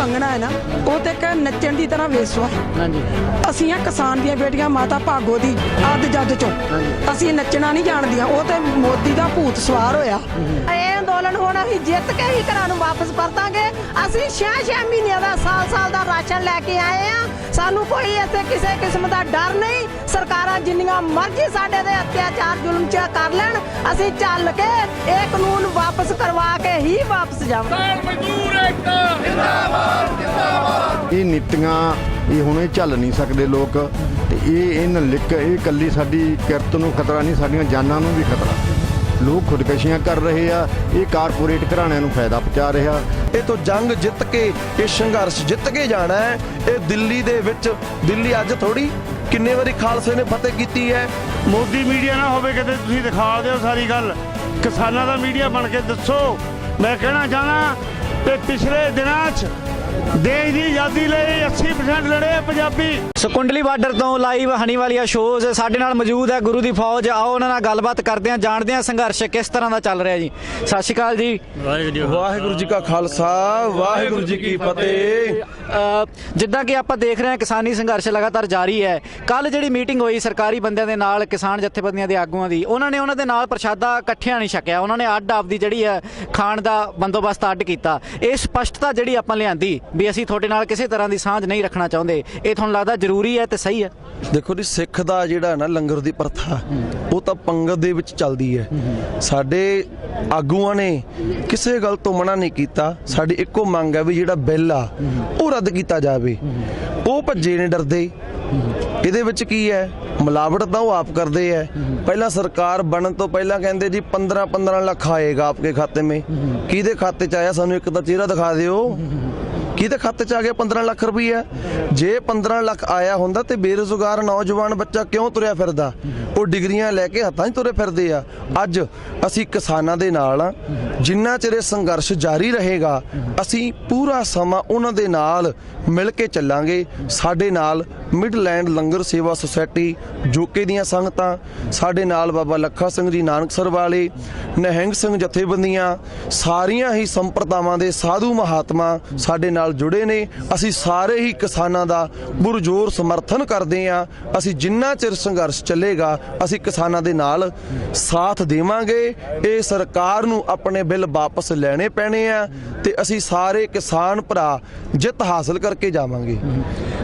कंगना है ना वो तो एक नचण की तरह वेसवा है। हाँ जी ਅਸੀਂ ਆ ਕਿਸਾਨ ਦੀਆਂ ਬੇਟੀਆਂ ਮਾਤਾ ਭਾਗੋ ਦੀ ਅੱਧ ਜੱਦ ਚੋਂ ਅਸੀਂ ਨੱਚਣਾ ਨਹੀਂ ਜਾਣਦੀਆਂ ਉਹ ਤੇ ਮੋਦੀ ਦਾ ਭੂਤ ਸਵਾਰ ਹੋਇਆ। ਇਹ ਅੰਦੋਲਨ ਹੁਣ ਅਸੀਂ ਜਿੱਤ ਕੇ ਹੀ ਘਰਾਂ ਨੂੰ ਵਾਪਸ ਪਰਤਾਂਗੇ। ਅਸੀਂ 6 ਮਹੀਨਿਆਂ ਦਾ ਸਾਲ ਦਾ ਰਾਸ਼ਨ ਲੈ ਕੇ ਆਏ ਆ। ਸਾਨੂੰ ਕੋਈ ਇੱਥੇ ਕਿਸੇ ਕਿਸਮ ਦਾ ਡਰ ਨਹੀਂ। ਸਰਕਾਰਾਂ ਜਿੰਨੀਆਂ ਮਰਜ਼ੀ ਸਾਡੇ ਦੇ ਅਤਿਆਚਾਰ ਜ਼ੁਲਮ ਚ ਕਰ ਲੈਣ ਅਸੀਂ ਚੱਲ ਕੇ ਇਹ ਕਾਨੂੰਨ ਵਾਪਸ ਕਰਵਾ ਕੇ ਹੀ ਵਾਪਸ ਜਾਵਾਂਗੇ। ਇਹ ਨੀਤੀਆਂ ਇਹ ਹੁਣ ਇਹ ਚੱਲ ਨਹੀਂ ਸਕਦੇ ਲੋਕ ਤੇ ਇਹ ਕੱਲੀ ਸਾਡੀ ਕਿਰਤ ਨੂੰ ਖਤਰਾ ਨਹੀਂ, ਸਾਡੀਆਂ ਜਾਨਾਂ ਨੂੰ ਵੀ ਖਤਰਾ। ਲੋਕ ਖੁਦਕਸ਼ੀਆਂ ਕਰ ਰਹੇ ਆ, ਇਹ ਕਾਰਪੋਰੇਟ ਘਰਾਣਿਆਂ ਨੂੰ ਫਾਇਦਾ ਪਹੁੰਚਾ ਰਿਹਾ। ਇਹ ਤੋਂ ਜੰਗ ਜਿੱਤ ਕੇ ਇਹ ਸੰਘਰਸ਼ ਜਿੱਤ ਕੇ ਜਾਣਾ ਹੈ। ਇਹ ਦਿੱਲੀ ਦੇ ਵਿੱਚ ਦਿੱਲੀ ਅੱਜ ਥੋੜੀ ਕਿੰਨੇ ਵਾਰੀ ਖਾਲਸੇ ਨੇ ਫਤਿਹ ਕੀਤੀ ਹੈ। ਮੋਦੀ ਮੀਡੀਆ ਨਾ ਹੋਵੇ ਕਿਤੇ ਤੁਸੀਂ ਦਿਖਾ ਦਿਓ ਸਾਰੀ ਗੱਲ, ਕਿਸਾਨਾਂ ਦਾ ਮੀਡੀਆ ਬਣ ਕੇ ਦੱਸੋ। ਮੈਂ ਕਹਿਣਾ ਚਾਹਣਾ ਕਿ ਪਿਛਲੇ ਦਿਨਾਂ 'ਚ ਦੇਸ਼ ਦੀ ਆਜ਼ਾਦੀ ਲਈ 80% ਲੜੇ ਪੰਜਾਬੀ। ਸੋ ਕੁੰਡਲੀ ਬਾਰਡਰ ਤੋਂ ਲਾਈਵ ਹਨੀ ਵਾਲੀਆ ਸ਼ੋਜ਼ ਸਾਡੇ ਨਾਲ ਮੌਜੂਦ ਹੈ ਗੁਰੂ ਦੀ ਫੌਜ। ਆਓ ਉਹਨਾਂ ਨਾਲ ਗੱਲਬਾਤ ਕਰਦੇ ਹਾਂ, ਜਾਣਦੇ ਹਾਂ ਸੰਘਰਸ਼ ਕਿਸ ਤਰ੍ਹਾਂ ਦਾ ਚੱਲ ਰਿਹਾ ਜੀ। ਸਤਿ ਸ਼੍ਰੀ ਅਕਾਲ ਜੀ। ਵਾਹਿਗੁਰੂ ਜੀ ਕਾ ਖਾਲਸਾ ਵਾਹਿਗੁਰੂ ਜੀ ਕੀ ਫਤਿਹ। ਜਿੱਦਾਂ ਕਿ ਆਪਾਂ ਦੇਖ ਰਹੇ ਹਾਂ ਕਿਸਾਨੀ ਸੰਘਰਸ਼ ਲਗਾਤਾਰ ਜਾਰੀ ਹੈ। ਕੱਲ ਜਿਹੜੀ ਮੀਟਿੰਗ ਹੋਈ ਸਰਕਾਰੀ ਬੰਦਿਆਂ ਦੇ ਨਾਲ, ਕਿਸਾਨ ਜਥੇਬੰਦੀਆਂ ਦੇ ਆਗੂਆਂ ਦੀ, ਉਹਨਾਂ ਨੇ ਉਹਨਾਂ ਦੇ ਨਾਲ ਪ੍ਰਸ਼ਾਦਾ ਇਕੱਠਿਆਂ ਨਹੀਂ ਛਕਿਆ। ਉਹਨਾਂ ਨੇ ਅੱਡ ਆਪਦੀ ਜਿਹੜੀ ਹੈ ਖਾਣ ਦਾ ਬੰਦੋਬਸਤ ਅੱਡ ਕੀਤਾ। ਇਹ ਸਪਸ਼ਟਤਾ ਜਿਹੜੀ ਆਪਾਂ ਲਿਆਂਦੀ ਵੀ ਅਸੀਂ ਤੁਹਾਡੇ ਨਾਲ ਕਿਸੇ ਤਰ੍ਹਾਂ ਦੀ ਸਾਂਝ ਨਹੀਂ ਰੱਖਣਾ ਚਾਹੁੰਦੇ, ਇਹ ਤੁਹਾਨੂੰ ਲੱਗਦਾ ਜ਼ਰੂਰੀ ਹੈ ਤੇ ਸਹੀ ਹੈ? ਦੇਖੋ ਜੀ, ਸਿੱਖ ਦਾ ਜਿਹੜਾ ਨਾ ਲੰਗਰ ਦੀ ਪ੍ਰਥਾ ਉਹ ਤਾਂ ਪੰਗਤ ਦੇ ਵਿੱਚ ਚੱਲਦੀ ਹੈ। ਸਾਡੇ ਆਗੂਆਂ ਨੇ ਕਿਸੇ ਗੱਲ ਤੋਂ ਮਨਾ ਨਹੀਂ ਕੀਤਾ। ਸਾਡੀ ਇੱਕੋ ਮੰਗ ਹੈ ਵੀ ਜਿਹੜਾ ਬਿੱਲ ਆ ਉਹ ਰੱਦ ਕੀਤਾ ਜਾਵੇ। ਉਹ ਭੱਜੇ ਨੇ ਡਰਦੇ। ਇਹਦੇ ਵਿੱਚ ਕੀ ਹੈ, ਮਿਲਾਵਟ ਤਾਂ ਉਹ ਆਪ ਕਰਦੇ ਹੈ। ਪਹਿਲਾਂ ਸਰਕਾਰ ਬਣਨ ਤੋਂ ਪਹਿਲਾਂ ਕਹਿੰਦੇ ਜੀ 15 ਲੱਖ ਆਏਗਾ ਆਪਕੇ ਖਾਤੇ में। ਕਿਹਦੇ ਖਾਤੇ 'ਚ ਆਇਆ ਸਾਨੂੰ ਇੱਕ ਤਾਂ ਚਿਹਰਾ ਦਿਖਾ ਦਿਓ। ਕਿਹਦੇ ਖਾਤੇ 'ਚ ਆ ਗਿਆ 15 ਲੱਖ ਰੁਪਈਆ? ਜੇ 15 ਲੱਖ ਆਇਆ ਹੁੰਦਾ ਤੇ ਬੇਰੁਜ਼ਗਾਰ ਨੌਜਵਾਨ ਬੱਚਾ ਕਿਉਂ ਤੁਰਿਆ ਫਿਰਦਾ? ਉਹ ਡਿਗਰੀਆਂ ਲੈ ਕੇ ਹੱਥਾਂ 'ਚ ਤੁਰੇ ਫਿਰਦੇ ਆ। ਅੱਜ ਅਸੀਂ ਕਿਸਾਨਾਂ ਦੇ ਨਾਲ ਆ। ਜਿੰਨਾ ਚਿਰ ਇਹ ਸੰਘਰਸ਼ ਜਾਰੀ ਰਹੇਗਾ ਅਸੀਂ ਪੂਰਾ ਸਮਾਂ ਉਹਨਾਂ ਦੇ ਨਾਲ ਮਿਲ ਕੇ ਚੱਲਾਂਗੇ। ਸਾਡੇ ਨਾਲ ਮਿਡਲੈਂਡ ਲੰਗਰ ਸੇਵਾ ਸੁਸਾਇਟੀ ਜੋਕੇ ਦੀਆਂ ਸੰਗਤਾਂ, ਸਾਡੇ ਨਾਲ ਬਾਬਾ ਲੱਖਾ ਸਿੰਘ ਜੀ ਨਾਨਕਸਰ ਵਾਲੇ, ਨਿਹੰਗ ਸਿੰਘ ਜਥੇਬੰਦੀਆਂ, ਸਾਰੀਆਂ ਹੀ ਸੰਪਰਦਾਵਾਂ ਦੇ ਸਾਧੂ ਮਹਾਤਮਾ ਸਾਡੇ ਨਾਲ ਜੁੜੇ ਨੇ। ਅਸੀਂ ਸਾਰੇ ਹੀ ਕਿਸਾਨਾਂ ਦਾ ਪੁਰਜ਼ੋਰ ਸਮਰਥਨ ਕਰਦੇ ਹਾਂ। ਅਸੀਂ ਜਿੰਨਾ ਚਿਰ ਸੰਘਰਸ਼ ਚੱਲੇਗਾ ਅਸੀਂ ਕਿਸਾਨਾਂ ਦੇ ਨਾਲ ਸਾਥ ਦੇਵਾਂਗੇ। ਇਹ ਸਰਕਾਰ ਨੂੰ ਆਪਣੇ ਬਿੱਲ ਵਾਪਸ ਲੈਣੇ ਪੈਣੇ ਆ ਤੇ ਅਸੀਂ ਸਾਰੇ ਕਿਸਾਨ ਭਰਾ ਜਿੱਤ ਹਾਸਲ ਕਰਕੇ ਜਾਵਾਂਗੇ।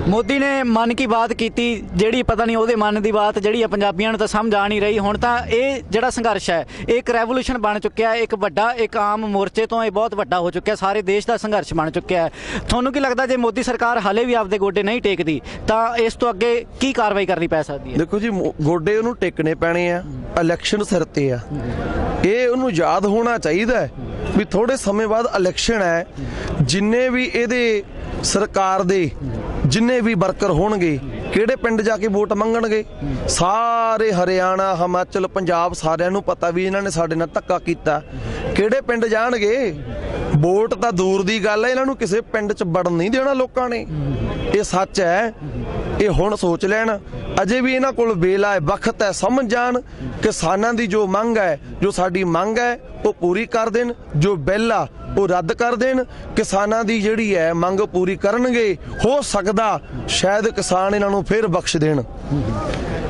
ਮੋਦੀ ਨੇ ਮਨ ਕੀ ਬਾਤ ਕੀਤੀ, ਜਿਹੜੀ ਪਤਾ ਨਹੀਂ ਉਹਦੇ ਮਨ ਦੀ ਬਾਤ ਜਿਹੜੀ ਆ ਪੰਜਾਬੀਆਂ ਨੂੰ ਤਾਂ ਸਮਝ ਆ ਨਹੀਂ ਰਹੀ। ਹੁਣ ਤਾਂ ਇਹ ਜਿਹੜਾ ਸੰਘਰਸ਼ ਹੈ ਇਹ ਇੱਕ ਰੈਵੋਲੂਸ਼ਨ ਬਣ ਚੁੱਕਿਆ, ਇੱਕ ਵੱਡਾ, ਇੱਕ ਆਮ ਮੋਰਚੇ ਤੋਂ ਇਹ ਬਹੁਤ ਵੱਡਾ ਹੋ ਚੁੱਕਿਆ, ਸਾਰੇ ਦੇਸ਼ ਦਾ ਸੰਘਰਸ਼ ਬਣ ਚੁੱਕਿਆ ਹੈ। ਤੁਹਾਨੂੰ ਕੀ ਲੱਗਦਾ ਜੇ ਮੋਦੀ ਸਰਕਾਰ ਹਾਲੇ ਵੀ ਆਪਦੇ ਗੋਡੇ ਨਹੀਂ ਟੇਕਦੀ ਤਾਂ ਇਸ ਤੋਂ ਅੱਗੇ ਕੀ ਕਾਰਵਾਈ ਕਰਨੀ ਪੈ ਸਕਦੀ ਹੈ? ਦੇਖੋ ਜੀ, ਗੋਡੇ ਉਹਨੂੰ ਟੇਕਣੇ ਪੈਣੇ ਆ। ਇਲੈਕਸ਼ਨ ਸਿਰ ਤੇ ਆ। ਇਹ ਉਹਨੂੰ ਯਾਦ ਹੋਣਾ ਚਾਹੀਦਾ ਵੀ ਥੋੜੇ ਸਮੇਂ ਬਾਅਦ ਇਲੈਕਸ਼ਨ ਹੈ। ਜਿੰਨੇ ਵੀ ਇਹਦੇ ਸਰਕਾਰ ਦੇ ਜਿੰਨੇ ਵੀ ਵਰਕਰ ਹੋਣਗੇ ਕਿਹੜੇ ਪਿੰਡ ਜਾ ਕੇ ਵੋਟ ਮੰਗਣਗੇ? ਸਾਰੇ ਹਰਿਆਣਾ, ਹਿਮਾਚਲ, ਪੰਜਾਬ, ਸਾਰਿਆਂ ਨੂੰ ਪਤਾ ਵੀ ਇਹਨਾਂ ਨੇ ਸਾਡੇ ਨਾਲ ਧੱਕਾ ਕੀਤਾ। ਕਿਹੜੇ ਪਿੰਡ ਜਾਣਗੇ? ਵੋਟ ਤਾਂ ਦੂਰ ਦੀ ਗੱਲ ਹੈ, ਇਹਨਾਂ ਨੂੰ ਕਿਸੇ ਪਿੰਡ 'ਚ ਵੜਨ ਨਹੀਂ ਦੇਣਾ ਲੋਕਾਂ ਨੇ। ਇਹ ਸੱਚ ਹੈ। ਇਹ ਹੁਣ ਸੋਚ ਲੈਣ। ਅਜੇ ਵੀ ਇਹਨਾਂ ਕੋਲ ਵੇਲਾ ਹੈ, ਵਕਤ ਹੈ, ਸਮਝ ਜਾਣ। ਕਿਸਾਨਾਂ ਦੀ ਜੋ ਮੰਗ ਹੈ, ਜੋ ਸਾਡੀ ਮੰਗ ਹੈ ਉਹ ਪੂਰੀ ਕਰ ਦੇਣ। ਜੋ ਬਿੱਲ ਆ ਉਹ ਰੱਦ ਕਰ ਦੇਣ। ਕਿਸਾਨਾਂ ਦੀ ਜਿਹੜੀ ਹੈ ਮੰਗ ਪੂਰੀ ਕਰਨਗੇ। ਹੋ ਸਕਦਾ ਸ਼ਾਇਦ ਕਿਸਾਨ ਇਹਨਾਂ ਨੂੰ ਫਿਰ ਬਖਸ਼ ਦੇਣ।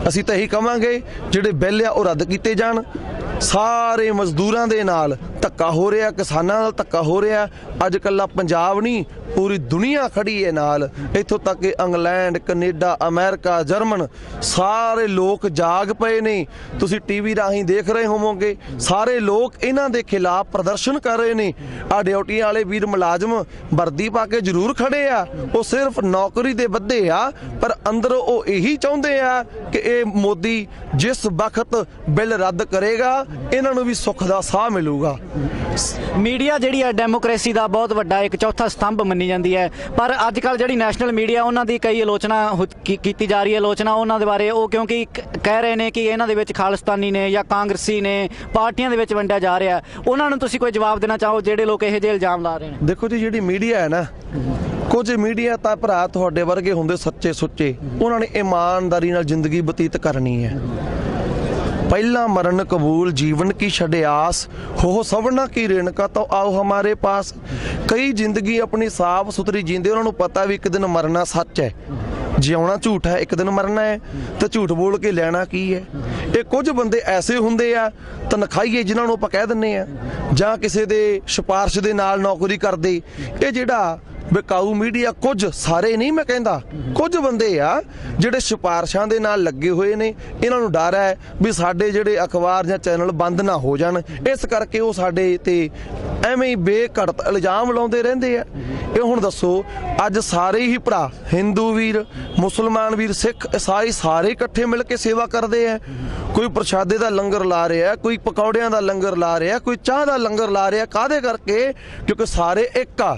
ਅਸੀਂ ਤਾਂ ਇਹੀ ਕਵਾਂਗੇ ਜਿਹੜੇ ਬਿੱਲ ਆ ਉਹ ਰੱਦ ਕੀਤੇ ਜਾਣ। ਸਾਰੇ ਮਜ਼ਦੂਰਾਂ ਦੇ ਨਾਲ ਧੱਕਾ ਹੋ ਰਿਹਾ, ਕਿਸਾਨਾਂ ਨਾਲ ਧੱਕਾ ਹੋ ਰਿਹਾ। ਅੱਜ ਕੱਲਾ ਪੰਜਾਬ ਨਹੀਂ, ਪੂਰੀ ਦੁਨੀਆ ਖੜੀ ਹੈ ਨਾਲ। ਇੱਥੋਂ ਤੱਕ ਕਿ ਇੰਗਲੈਂਡ, ਕੈਨੇਡਾ, ਅਮਰੀਕਾ, ਜਰਮਨ ਸਾਰੇ ਲੋਕ ਜਾਗ ਪਏ ਨੇ। ਤੁਸੀਂ ਟੀਵੀ ਰਾਹੀਂ ਦੇਖ ਰਹੇ ਹੋਵੋਗੇ। ਸਾਰੇ ਲੋਕ ਇਹਨਾਂ ਦੇ ਖਿਲਾਫ ਪ੍ਰਦਰਸ਼ਨ ਕਰ ਰਹੇ ਨੇ। ਆ ਡਿਊਟੀ ਵਾਲੇ ਵੀਰ ਮੁਲਾਜ਼ਮ ਵਰਦੀ ਪਾ ਕੇ ਜ਼ਰੂਰ ਖੜੇ ਆ, ਉਹ ਸਿਰਫ ਨੌਕਰੀ ਦੇ ਬੱਧੇ ਆ, ਪਰ ਅੰਦਰ ਉਹ ਇਹੀ ਚਾਹੁੰਦੇ ਆ ਕਿ ਇਹ ਮੋਦੀ ਜਿਸ ਵਕਤ ਬਿੱਲ ਰੱਦ ਕਰੇਗਾ ਇਹਨਾਂ ਨੂੰ ਵੀ ਸੁੱਖ ਦਾ ਸਾਹ ਮਿਲੂਗਾ। ਮੀਡੀਆ ਜਿਹੜੀ ਹੈ ਡੈਮੋਕ੍ਰੇਸੀ ਦਾ ਬਹੁਤ ਵੱਡਾ ਇੱਕ ਚੌਥਾ ਸਤੰਭ ਮੰਨੀ ਜਾਂਦੀ ਹੈ, ਪਰ ਅੱਜ ਕੱਲ੍ਹ ਜਿਹੜੀ ਨੈਸ਼ਨਲ ਮੀਡੀਆ ਉਹਨਾਂ ਦੀ ਕਈ ਆਲੋਚਨਾ ਕੀਤੀ ਜਾ ਰਹੀ ਹੈ। ਆਲੋਚਨਾ ਉਹਨਾਂ ਦੇ ਬਾਰੇ ਉਹ ਕਿਉਂਕਿ ਕਹਿ ਰਹੇ ਨੇ ਕਿ ਇਹਨਾਂ ਦੇ ਵਿੱਚ ਖਾਲਿਸਤਾਨੀ ਨੇ ਜਾਂ ਕਾਂਗਰਸੀ ਨੇ, ਪਾਰਟੀਆਂ ਦੇ ਵਿੱਚ ਵੰਡਿਆ ਜਾ ਰਿਹਾ। ਉਹਨਾਂ ਨੂੰ ਤੁਸੀਂ ਕੋਈ ਜਵਾਬ ਦੇਣਾ ਚਾਹੋ ਜਿਹੜੇ ਲੋਕ ਇਹੋ ਜਿਹੇ ਇਲਜ਼ਾਮ ਲਾ ਰਹੇ ਨੇ? ਦੇਖੋ ਜੀ, ਜਿਹੜੀ ਮੀਡੀਆ ਹੈ ਨਾ, ਕੁਝ ਮੀਡੀਆ ਤਾਂ ਭਰਾ ਤੁਹਾਡੇ ਵਰਗੇ ਹੁੰਦੇ ਸੱਚੇ ਸੁੱਚੇ, ਉਹਨਾਂ ਨੇ ਇਮਾਨਦਾਰੀ ਨਾਲ ਜ਼ਿੰਦਗੀ ਬਤੀਤ ਕਰਨੀ ਹੈ। पहला मरण कबूल जीवन की छड़े आस, हो सवरना की रेणका तो आओ हमारे पास। कई जिंदगी अपनी साफ सुथरी जींदे, उन्होंने पता भी एक दिन मरना सच है, जिउਣਾ ਝੂਠ ਹੈ, ਇੱਕ ਦਿਨ ਮਰਨਾ ਹੈ ਤੇ ਝੂਠ ਬੋਲ ਕੇ ਲੈਣਾ ਕੀ ਹੈ। ਇਹ ਕੁਝ ਬੰਦੇ ਐਸੇ ਹੁੰਦੇ ਆ ਤਨਖਾਹੀਏ ਜਿਨ੍ਹਾਂ ਨੂੰ ਆਪਾਂ ਕਹਿ ਦਿੰਨੇ ਆ, ਜਾਂ ਕਿਸੇ ਦੇ ਸਿਫਾਰਿਸ਼ ਦੇ ਨਾਲ ਨੌਕਰੀ ਕਰਦੇ। ਇਹ ਜਿਹੜਾ ਵਿਕਾਊ ਮੀਡੀਆ, ਕੁਝ ਸਾਰੇ ਨਹੀਂ ਮੈਂ ਕਹਿੰਦਾ, ਕੁਝ ਬੰਦੇ ਆ ਜਿਹੜੇ ਸਿਫਾਰਿਸ਼ਾਂ ਦੇ ਨਾਲ ਲੱਗੇ ਹੋਏ ਨੇ। ਇਹਨਾਂ ਨੂੰ ਡਰ ਹੈ ਵੀ ਸਾਡੇ ਜਿਹੜੇ ਅਖਬਾਰ ਜਾਂ ਚੈਨਲ ਬੰਦ ਨਾ ਹੋ ਜਾਣ, ਇਸ ਕਰਕੇ ਉਹ ਸਾਡੇ ਤੇ ਐਵੇਂ ਹੀ ਬੇਘੜਤ ਇਲਜ਼ਾਮ ਲਾਉਂਦੇ ਰਹਿੰਦੇ ਆ। ਇਹ ਹੁਣ ਦੱਸੋ, ਅੱਜ ਸਾਰੇ ਹੀ ਭਰਾ, ਹਿੰਦੂ ਵੀਰ, ਮੁਸਲਮਾਨ ਵੀਰ, ਸਿੱਖ, ਈਸਾਈ, ਸਾਰੇ ਇਕੱਠੇ ਮਿਲ ਕੇ ਸੇਵਾ ਕਰਦੇ ਆ। ਕੋਈ ਪ੍ਰਸ਼ਾਦੇ ਦਾ ਲੰਗਰ ਲਾ ਰਿਹਾ, ਕੋਈ ਪਕੌੜਿਆਂ ਦਾ ਲੰਗਰ ਲਾ ਰਿਹਾ, ਕੋਈ ਚਾਹ ਦਾ ਲੰਗਰ ਲਾ ਰਿਹਾ। ਕਾਹਦੇ ਕਰਕੇ? ਕਿਉਂਕਿ ਸਾਰੇ ਇੱਕ ਆ।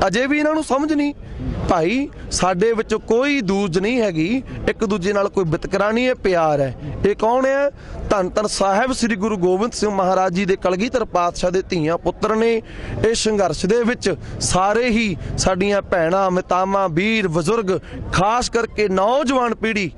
ਅਜੇ ਵੀ ਇਹਨਾਂ ਨੂੰ ਸਮਝ ਨਹੀਂ ਭਾਈ, ਸਾਡੇ ਵਿੱਚ ਕੋਈ ਦੂਜ ਨਹੀਂ ਹੈਗੀ, ਇੱਕ ਦੂਜੇ ਨਾਲ ਕੋਈ ਵਿਤਕਰਾ ਨਹੀਂ ਹੈ, ਪਿਆਰ ਹੈ। ਇਹ ਕੌਣ ਹੈ? ਧੰਨ ਧੰਨ ਸਾਹਿਬ ਸ੍ਰੀ ਗੁਰੂ ਗੋਬਿੰਦ ਸਿੰਘ ਮਹਾਰਾਜ ਜੀ ਦੇ ਕਲਗੀਧਰ ਪਾਤਸ਼ਾਹ ਦੇ ਧੀਆਂ ਪੁੱਤਰ ਨੇ। ਇਹ ਸੰਘਰਸ਼ ਦੇ ਵਿੱਚ ਸਾਰੇ ਹੀ ਸਾਡੀਆਂ ਭੈਣਾਂ, ਮਾਤਾਵਾਂ, ਵੀਰ, ਬਜ਼ੁਰਗ, ਖਾਸ ਕਰਕੇ ਨੌਜਵਾਨ ਪੀੜ੍ਹੀ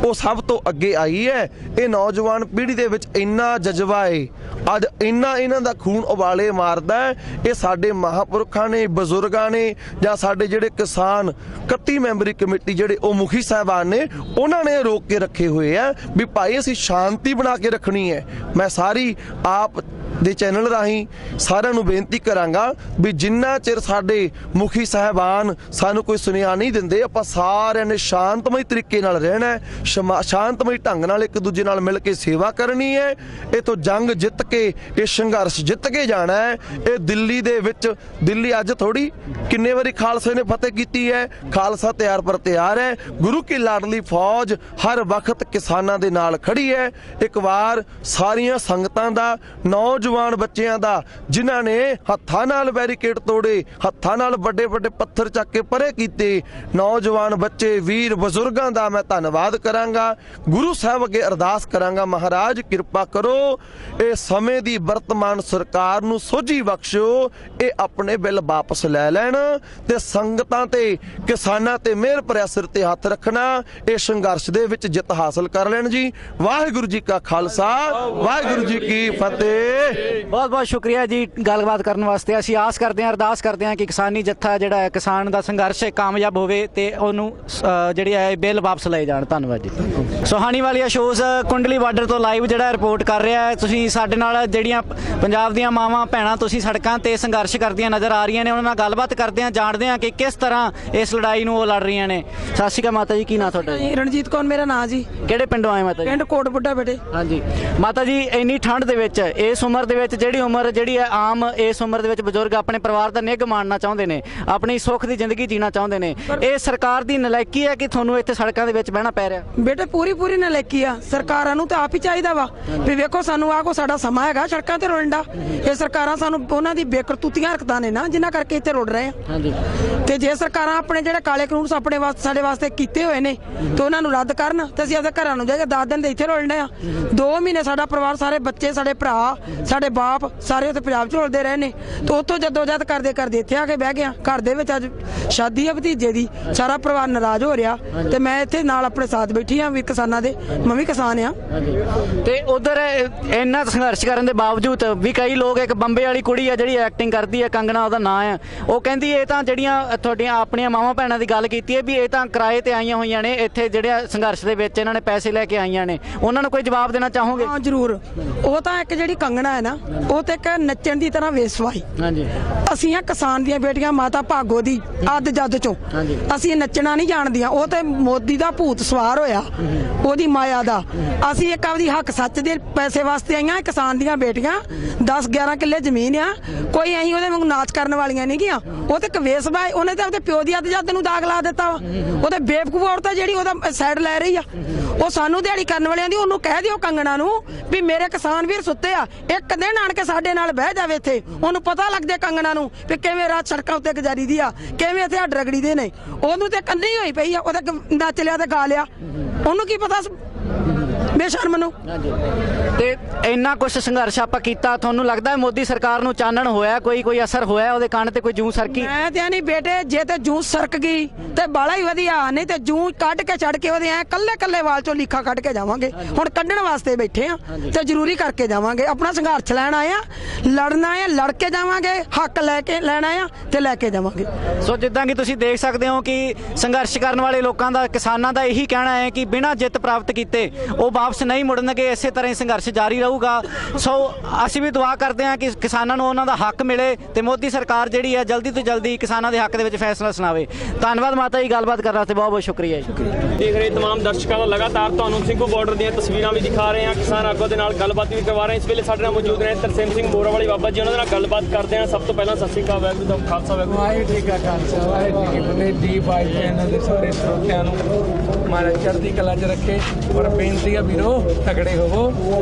ਉਹ ਸਭ ਤੋਂ ਅੱਗੇ ਆਈ ਹੈ। ਇਹ ਨੌਜਵਾਨ ਪੀੜ੍ਹੀ ਦੇ ਵਿੱਚ ਇੰਨਾ ਜਜ਼ਬਾ ਹੈ, ਅੱਜ ਇੰਨਾ ਇਹਨਾਂ ਦਾ ਖੂਨ ਉਬਾਲੇ ਮਾਰਦਾ ਹੈ। ਇਹ ਸਾਡੇ ਮਹਾਂਪੁਰਖਾਂ ਨੇ, ਬਜ਼ੁਰਗਾਂ ਨੇ, ਜਾਂ ਸਾਡੇ ਜਿਹੜੇ ਕਿਸਾਨ 31 ਮੈਂਬਰੀ ਕਮੇਟੀ ਜਿਹੜੇ ਉਹ ਮੁਖੀ ਸਾਹਿਬਾਨ ਨੇ, ਉਹਨਾਂ ਨੇ ਰੋਕ ਕੇ ਰੱਖੇ ਹੋਏ ਆ ਵੀ ਭਾਈ ਅਸੀਂ ਸ਼ਾਂਤੀ ਬਣਾ ਕੇ ਰੱਖਣੀ ਹੈ। ਮੈਂ ਸਾਰੀ ਆਪ ਦੇ ਚੈਨਲ ਰਾਹੀਂ ਸਾਰਿਆਂ ਨੂੰ ਬੇਨਤੀ ਕਰਾਂਗਾ ਵੀ ਜਿੰਨਾ ਚਿਰ ਸਾਡੇ ਮੁਖੀ ਸਾਹਿਬਾਨ ਸਾਨੂੰ ਕੋਈ ਸੁਨੇਹਾ ਨਹੀਂ ਦਿੰਦੇ, ਆਪਾਂ ਸਾਰਿਆਂ ਨੇ ਸ਼ਾਂਤਮਈ ਤਰੀਕੇ ਨਾਲ ਰਹਿਣਾ, ਸ਼ਾਂਤਮਈ ਢੰਗ ਨਾਲ ਇੱਕ ਦੂਜੇ ਨਾਲ ਮਿਲ ਕੇ ਸੇਵਾ ਕਰਨੀ ਹੈ। ਇਹ ਤੋਂ ਜੰਗ ਜਿੱਤ ਕੇ, ਇਹ ਸੰਘਰਸ਼ ਜਿੱਤ ਕੇ ਜਾਣਾ ਹੈ। ਇਹ ਦਿੱਲੀ ਦੇ ਵਿੱਚ, ਦਿੱਲੀ ਅੱਜ ਥੋੜੀ, ਕਿੰਨੇ ਵਾਰੀ ਖਾਲਸੇ ਨੇ ਫਤਿਹ ਕੀਤੀ ਹੈ। ਖਾਲਸਾ ਤਿਆਰ ਪਰ ਤਿਆਰ ਹੈ। ਗੁਰੂ ਕੀ ਲਾਡਲੀ ਫੌਜ ਹਰ ਵਕਤ ਕਿਸਾਨਾਂ ਦੇ ਨਾਲ ਖੜੀ ਹੈ। ਇੱਕ ਵਾਰ ਸਾਰੀਆਂ ਸੰਗਤਾਂ ਦਾ, ਨੌਜਵਾਨ ਬੱਚਿਆਂ ਦਾ, ਜਿਨ੍ਹਾਂ ਨੇ ਹੱਥਾਂ ਨਾਲ ਬੈਰੀਕੇਡ ਤੋੜੇ, ਹੱਥਾਂ ਨਾਲ ਵੱਡੇ ਵੱਡੇ ਪੱਥਰ ਚੱਕ ਕੇ ਪਰੇ ਕੀਤੇ, ਨੌਜਵਾਨ ਬੱਚੇ, ਵੀਰ, ਬਜ਼ੁਰਗਾਂ ਦਾ ਮੈਂ ਧੰਨਵਾਦ ਕਰਾਂਗਾ। ਗੁਰੂ ਸਾਹਿਬ ਅੱਗੇ ਅਰਦਾਸ ਕਰਾਂਗਾ, ਮਹਾਰਾਜ ਕਿਰਪਾ ਕਰੋ, ਇਹ ਸਮੇਂ ਦੀ ਵਰਤਮਾਨ ਸਰਕਾਰ ਨੂੰ ਸੋਝੀ ਬਖਸ਼ੋ, ਇਹ ਆਪਣੇ ਬਿੱਲ ਵਾਪਸ ਲੈ ਲੈਣ ਤੇ ਸੰਗਤਾਂ ਤੇ, ਕਿਸਾਨਾਂ ਤੇ ਮਿਹਰ ਭਰਿਆ ਸਿਰ ਤੇ ਹੱਥ ਰੱਖਣਾ, ਇਹ ਸੰਘਰਸ਼ ਦੇ ਵਿੱਚ ਜਿੱਤ ਹਾਸਲ ਕਰ ਲੈਣ ਜੀ। ਵਾਹਿਗੁਰੂ ਜੀ ਕਾ ਖਾਲਸਾ, ਵਾਹਿਗੁਰੂ ਜੀ ਕੀ ਫਤਿਹ। ਬਹੁਤ ਬਹੁਤ ਸ਼ੁਕਰੀਆ ਜੀ ਗੱਲਬਾਤ ਕਰਨ ਵਾਸਤੇ। ਅਸੀਂ ਆਸ ਕਰਦੇ ਹਾਂ, ਅਰਦਾਸ ਕਰਦੇ ਹਾਂ ਕਿ ਕਿਸਾਨੀ ਜੱਥਾ ਜਿਹੜਾ ਹੈ, ਕਿਸਾਨ ਦਾ ਸੰਘਰਸ਼ ਕਾਮਯਾਬ ਹੋਵੇ ਤੇ ਉਹਨੂੰ ਜਿਹੜੀ ਹੈ ਬਿੱਲ ਵਾਪਸ ਲਏ ਜਾਣ। ਧੰਨਵਾਦ ਜੀ। ਸੁਹਾਣੀ ਵਾਲੀਆ ਸ਼ੋਜ਼ ਕੁੰਡਲੀ ਬਾਰਡਰ ਤੋਂ ਲਾਈਵ ਜਿਹੜਾ ਰਿਪੋਰਟ ਕਰ ਰਿਹਾ ਹੈ। ਤੁਸੀਂ ਸਾਡੇ ਨਾਲ ਜਿਹੜੀਆਂ ਪੰਜਾਬ ਦੀਆਂ ਮਾਵਾਂ ਭੈਣਾਂ ਤੁਸੀਂ ਸੜਕਾਂ ਤੇ ਸੰਘਰਸ਼ ਕਰਦੀਆਂ ਨਜ਼ਰ ਆ ਰਹੀਆਂ ਨੇ, ਉਹਨਾਂ ਨਾਲ ਗੱਲਬਾਤ ਕਰਦੇ ਹਾਂ, ਜਾਣਦੇ ਹਾਂ ਕਿ ਕਿਸ ਤਰ੍ਹਾਂ ਇਸ ਲੜਾਈ ਨੂੰ ਉਹ ਲੜ ਰਹੀਆਂ ਨੇ। ਸਤਿ ਸ਼੍ਰੀ ਅਕਾਲ ਮਾਤਾ ਜੀ, ਕੀ ਨਾਂ ਤੁਹਾਡਾ ਜੀ? ਰਣਜੀਤ ਕੌਰ ਮੇਰਾ ਨਾਂ ਜੀ। ਕਿਹੜੇ ਪਿੰਡੋਂ ਆਏ ਮਾਤਾ ਜੀ? ਪਿੰਡ ਕੋਟ ਬੁੱਢਾ ਬੇਟੇ। ਹਾਂਜੀ ਮਾਤਾ ਜੀ, ਇੰਨੀ ਠੰਡ ਦੇ ਵਿੱਚ, ਇਸ ਉਮਰ ਦੇ ਵਿੱਚ, ਜਿਹੜੀ ਉਮਰ ਜਿਹੜੀ ਹੈ ਆਮ, ਇਸ ਉਮਰ ਦੇ ਵਿੱਚ ਬਜ਼ੁਰਗ ਆਪਣੇ ਪਰਿਵਾਰ ਦਾ ਨਿੱਘ ਮਾਣਨਾ ਚਾਹੁੰਦੇ ਨੇ, ਆਪਣੀ ਸੁੱਖ ਦੀ ਜ਼ਿੰਦਗੀ ਜੀਣਾ ਚਾਹੁੰਦੇ ਨੇ, ਇਹ ਸਰਕਾਰ ਦੀ ਨਲਾਇਕੀ ਹੈ ਕਿ ਤੁਹਾਨੂੰ ਇੱਥੇ ਸੜਕਾਂ ਦੇ ਵਿੱਚ ਬਹਿਣਾ ਪੈ ਰਿਹਾ? ਬੇਟੇ ਪੂਰੀ ਨਲਾਇਕੀ ਆ। ਸਰਕਾਰਾਂ ਨੂੰ ਤਾਂ ਆਪ ਹੀ ਚਾਹੀਦਾ ਵਾ ਵੀ ਵੇਖੋ ਸਾਨੂੰ ਆਹ ਕੋ ਸਾਡਾ ਸਮਾਂ ਹੈਗਾ ਸੜਕਾਂ ਤੇ ਰੁਲਣ ਦਾ। ਇਹ ਸਰਕਾਰਾਂ ਸਾਨੂੰ ਉਹਨਾਂ ਦੀ ਬੇਕਰਤੂਤੀਆਂ ਹਰਕਤਾਂ ਨੇ ਨਾ, ਜਿਨ੍ਹਾਂ ਕਰਕੇ ਇੱਥੇ ਰੁਲ ਰਹੇ ਆ। ਹਾਂਜੀ। ਤੇ ਜੇ ਸਰਕਾਰਾਂ ਆਪਣੇ ਜਿਹੜੇ ਕਾਲੇ ਕਾਨੂੰਨ ਆਪਣੇ ਵਾਸਤੇ, ਸਾਡੇ ਵਾਸਤੇ ਕੀਤੇ ਹੋਏ ਨੇ, ਤੇ ਉਹਨਾਂ ਨੂੰ ਰੱਦ ਕਰਨ ਤੇ ਅਸੀਂ ਆਪਣੇ ਘਰਾਂ ਨੂੰ ਜਾਈਏ। 10 ਦਿਨ ਦੇ ਇੱਥੇ ਰੁਲਣੇ ਆ, 2 ਮਹੀਨੇ ਸਾਡਾ ਪਰਿਵਾਰ, ਸਾਰੇ ਬੱਚੇ, ਸਾਡੇ ਭਰਾ, ਸਾਡੇ ਬਾਪ ਸਾਰੇ ਉੱਥੇ ਪੰਜਾਬ 'ਚ ਰੁਲਦੇ ਰਹੇ ਨੇ। ਤੇ ਉੱਥੋਂ ਜਦੋਜਹਿਦ ਕਰਦੇ ਕਰਦੇ ਇੱਥੇ ਆ ਕੇ ਬਹਿ ਗਿਆ। ਘਰ ਦੇ ਵਿੱਚ ਅੱਜ ਸ਼ਾਦੀ ਆ ਭਤੀਜੇ ਦੀ, ਸਾਰਾ ਪਰਿਵਾਰ ਨਾਰਾਜ਼ ਹੋ ਰਿਹਾ ਤੇ ਮੈਂ ਇੱਥੇ ਨਾਲ ਆਪਣੇ ਸਾਥ ਬੈਠੀ ਆ ਵੀ ਕਿਸਾਨਾਂ ਦੇ, ਮੈਂ ਵੀ ਕਿਸਾਨ ਆ। ਤੇ ਉਧਰ ਇੰਨਾ ਸੰਘਰਸ਼ ਕਰਨ ਦੇ ਬਾਵਜੂਦ ਵੀ ਕਈ ਲੋਕ, ਇੱਕ ਬੰਬੇ ਵਾਲੀ ਕੁੜੀ ਆ ਜਿਹੜੀ ਐਕਟਿੰਗ ਕਰਦੀ ਹੈ, ਕੰਗਣਾ ਉਹਦਾ ਨਾਂ ਆ, ਉਹ ਕਹਿੰਦੀ ਇਹ ਤਾਂ ਜਿਹੜੀਆਂ ਤੁਹਾਡੀਆਂ ਆਪਣੀਆਂ ਮਾਵਾਂ ਭੈਣਾਂ ਦੀ ਗੱਲ ਕੀਤੀ ਹੈ ਵੀ ਇਹ ਤਾਂ ਕਿਰਾਏ ਤੇ ਆਈਆਂ ਹੋਈਆਂ ਨੇ, ਇੱਥੇ ਜਿਹੜੇ ਸੰਘਰਸ਼ ਦੇ ਵਿੱਚ ਇਹਨਾਂ ਨੇ ਪੈਸੇ ਲੈ ਕੇ ਆਈਆਂ ਨੇ। ਉਹਨਾਂ ਨੂੰ ਕੋਈ ਜਵਾਬ ਦੇਣਾ ਚਾਹੋਗੇ? ਹਾਂ ਜ਼ਰੂਰ। ਉਹ ਤਾਂ ਇੱਕ ਜਿਹੜੀ ਕੰਗਣਾ ਹੈ ਨਾ, ਉਹ ਤੇ ਇੱਕ ਨੱਚਣ ਦੀ ਤਰ੍ਹਾਂ ਵੇਸਵਾਈ। ਹਾਂਜੀ। ਅਸੀਂ ਆ ਕਿਸਾਨ ਦੀਆਂ ਬੇਟੀਆਂ, ਮਾਤਾ ਭਾਗੋ ਦੀ ਅੱਧ ਜੱਦ ਚੋਂ। ਅਸੀਂ ਨੱਚਣਾ ਨਹੀਂ ਜਾਣਦੀਆਂ। ਉਹ ਤੇ ਮੋਦੀ ਦਾ ਭੂਤ ਸਵਾਰ ਹੋਇਆ, ਉਹਦੀ ਮਾਇਆ ਦਾ। ਅਸੀਂ ਇੱਕ ਆਪਦੀ ਹੱਕ ਸੱਚ ਦੇ ਪੈਸੇ ਵਾਸਤੇ ਆਈਆਂ ਕਿਸਾਨ ਦੀਆਂ ਬੇਟੀਆਂ। 10-11 ਕਿੱਲੇ ਜ਼ਮੀਨ ਆ, ਕੋਈ ਅਸੀਂ ਉਹਦੇ ਵਾਂਗੂ ਨਾਚ ਕਰਨ ਵਾਲੀਆਂ ਨਹੀਂ ਗੀਆਂ। ਉਹ ਤੇ ਕਵੇਸਬਾ, ਉਹਨੇ ਤਾਂ ਉਹਦੇ ਪਿਓ ਦੀ ਅੱਧ ਜੱਦ ਨੂੰ ਦਾਗ ਲਾ ਦਿੱਤਾ ਵਾ। ਉਹਦੇ ਬੇਵਕੂਫ ਔਰਤ ਆ ਜਿਹੜੀ ਉਹਦਾ ਸਾਈਡ ਲੈ ਰਹੀ ਆ। ਉਹ ਸਾਨੂੰ ਦਿਹਾੜੀ ਕਰਨ ਵਾਲਿਆਂ ਦੀ, ਉਹਨੂੰ ਕਹਿ ਦਿਓ ਕੰਗਣਾ ਨੂੰ ਵੀ ਮੇਰੇ ਕਿਸਾਨ ਵੀਰ ਸੁੱਤੇ ਆ, ਇੱਕ ਦਿਨ ਆਣ ਕੇ ਸਾਡੇ ਨਾਲ ਬਹਿ ਜਾਵੇ ਇੱਥੇ। ਉਹਨੂੰ ਪਤਾ ਲੱਗ ਜਾਏ ਕੰਗਣਾ ਨੂੰ ਵੀ ਕਿਵੇਂ ਰਾਤ ਸੜਕਾਂ ਉੱਤੇ ਗੁਜ਼ਾਰੀ ਦੀ ਆ, ਕਿਵੇਂ ਇੱਥੇ ਹੱਡ ਰਗੜੀ ਦੇ ਨੇ। ਉਹਨੂੰ ਤੇ ਕੰਨੀ ਹੋਈ ਪਈ ਆ, ਉਹਦੇ ਨੱਚ ਲਿਆ ਤੇ ਗਾ ਲਿਆ, ਉਹਨੂੰ ਕੀ ਪਤਾ। ਬੇਸ਼ਰਮ ਨੂੰ। ਤੇ ਇੰਨਾ ਕੁਝ ਸੰਘਰਸ਼ ਆਪਾਂ ਕੀਤਾ, ਤੁਹਾਨੂੰ ਲੱਗਦਾ ਹੈ ਮੋਦੀ ਸਰਕਾਰ ਨੂੰ ਚਾਨਣ ਹੋਇਆ, ਕੋਈ ਅਸਰ ਹੋਇਆ ਉਹਦੇ ਕੰਨ ਤੇ, ਕੋਈ ਜੂੰ ਸਰਕੀ? ਮੈਂ ਤੇ ਨਹੀਂ ਬੇਟੇ, ਜੇ ਤੇ ਜੂੰ ਸਰਕ ਗਈ ਤੇ ਬਾਲਾ ਹੀ ਵਧੀਆ, ਨਹੀਂ ਤੇ ਜੂੰ ਕੱਢ ਕੇ ਛੱਡ ਕੇ ਉਹਦੇ ਐ ਕੱਲੇ ਵਾਲ ਚੋਂ ਲੀਖਾ ਕੱਢ ਕੇ ਜਾਵਾਂਗੇ। ਹੁਣ ਕੱਢਣ ਵਾਸਤੇ ਬੈਠੇ ਆ ਤੇ ਜ਼ਰੂਰੀ ਕਰਕੇ ਜਾਵਾਂਗੇ। ਆਪਣਾ ਸੰਘਰਸ਼ ਲੈਣ ਆਏ ਆ, ਲੜਨਾ ਹੈ, ਲੜ ਕੇ ਜਾਵਾਂਗੇ, ਹੱਕ ਲੈ ਕੇ ਲੈਣਾ ਆ ਤੇ ਲੈ ਕੇ ਜਾਵਾਂਗੇ। ਸੋ ਜਿੱਦਾਂ ਕਿ ਤੁਸੀਂ ਦੇਖ ਸਕਦੇ ਹੋ ਕਿ ਸੰਘਰਸ਼ ਕਰਨ ਵਾਲੇ ਲੋਕਾਂ ਦਾ, ਕਿਸਾਨਾਂ ਦਾ ਇਹੀ ਕਹਿਣਾ ਹੈ ਕਿ ਬਿਨਾਂ ਜਿੱਤ ਪ੍ਰਾਪਤ ਕੀਤੇ ਉਹ ਵਾਪਸ ਨਹੀਂ ਮੁੜਨਗੇ, ਇਸੇ ਤਰ੍ਹਾਂ ਹੀ ਸੰਘਰਸ਼ ਜਾਰੀ ਰਹੂਗਾ। ਸੋ ਅਸੀਂ ਵੀ ਦੁਆ ਕਰਦੇ ਹਾਂ ਕਿ ਕਿਸਾਨਾਂ ਨੂੰ ਉਹਨਾਂ ਦਾ ਹੱਕ ਮਿਲੇ ਤੇ ਮੋਦੀ ਸਰਕਾਰ ਜਿਹੜੀ ਹੈ ਜਲਦੀ ਤੋਂ ਜਲਦੀ ਕਿਸਾਨਾਂ ਦੇ ਹੱਕ ਦੇ ਵਿੱਚ ਫੈਸਲਾ ਸੁਣਾਵੇ। ਧੰਨਵਾਦ ਮਾਤਾ ਜੀ, ਗੱਲਬਾਤ ਕਰਨ ਵਾਸਤੇ ਬਹੁਤ ਬਹੁਤ ਸ਼ੁਕਰੀਆ ਜੀ। ਦੇਖ ਰਹੇ तमाम ਦਰਸ਼ਕਾਂ ਦਾ ਲਗਾਤਾਰ ਤੁਹਾਨੂੰ ਸਿੰਘੂ ਬਾਰਡਰ ਦੀਆਂ ਤਸਵੀਰਾਂ ਵੀ ਦਿਖਾ ਰਹੇ ਹਾਂ, ਕਿਸਾਨ ਆਗੂਆਂ ਦੇ ਨਾਲ ਗੱਲਬਾਤ ਵੀ ਕਰਵਾ ਰਹੇ ਹਾਂ। ਇਸ ਵੇਲੇ ਸਾਡੇ ਨਾਲ ਮੌਜੂਦ ਨੇ ਤਰਸੇਮ ਸਿੰਘ ਬੋਰਾਵਾਲੀ ਬਾਬਾ ਜੀ, ਉਹਨਾਂ ਦੇ ਨਾਲ ਗੱਲਬਾਤ ਕਰਦੇ ਹਾਂ। ਸਭ ਤੋਂ ਪਹਿਲਾਂ ਸਤਿ ਸ਼੍ਰੀ ਅਕਾਲ, ਵਾਹਿਗੁਰੂ ਦਾ ਖਾਲਸਾ ਵਾਹਿਗੁਰੂ ਠੀਕ ਆ ਖਾਲਸਾ, ਵਾਹਿਗੁਰੂ ਜੀ ਕੀ ਫਤਿਹ। D5 ਚੈਨਲ ਦੇ ਸਾਰੇ ਸਰੋਤਿਆਂ ਨੂੰ ਮਹਾਰਾਜ ਚੜ੍ਹਦੀ ਕਲਾ 'ਚ ਰੱਖੇ। ਔਰ ਬੇਨਤੀ ਆ ਵੀਰੋ, ਤਗੜੇ ਹੋਵੋ।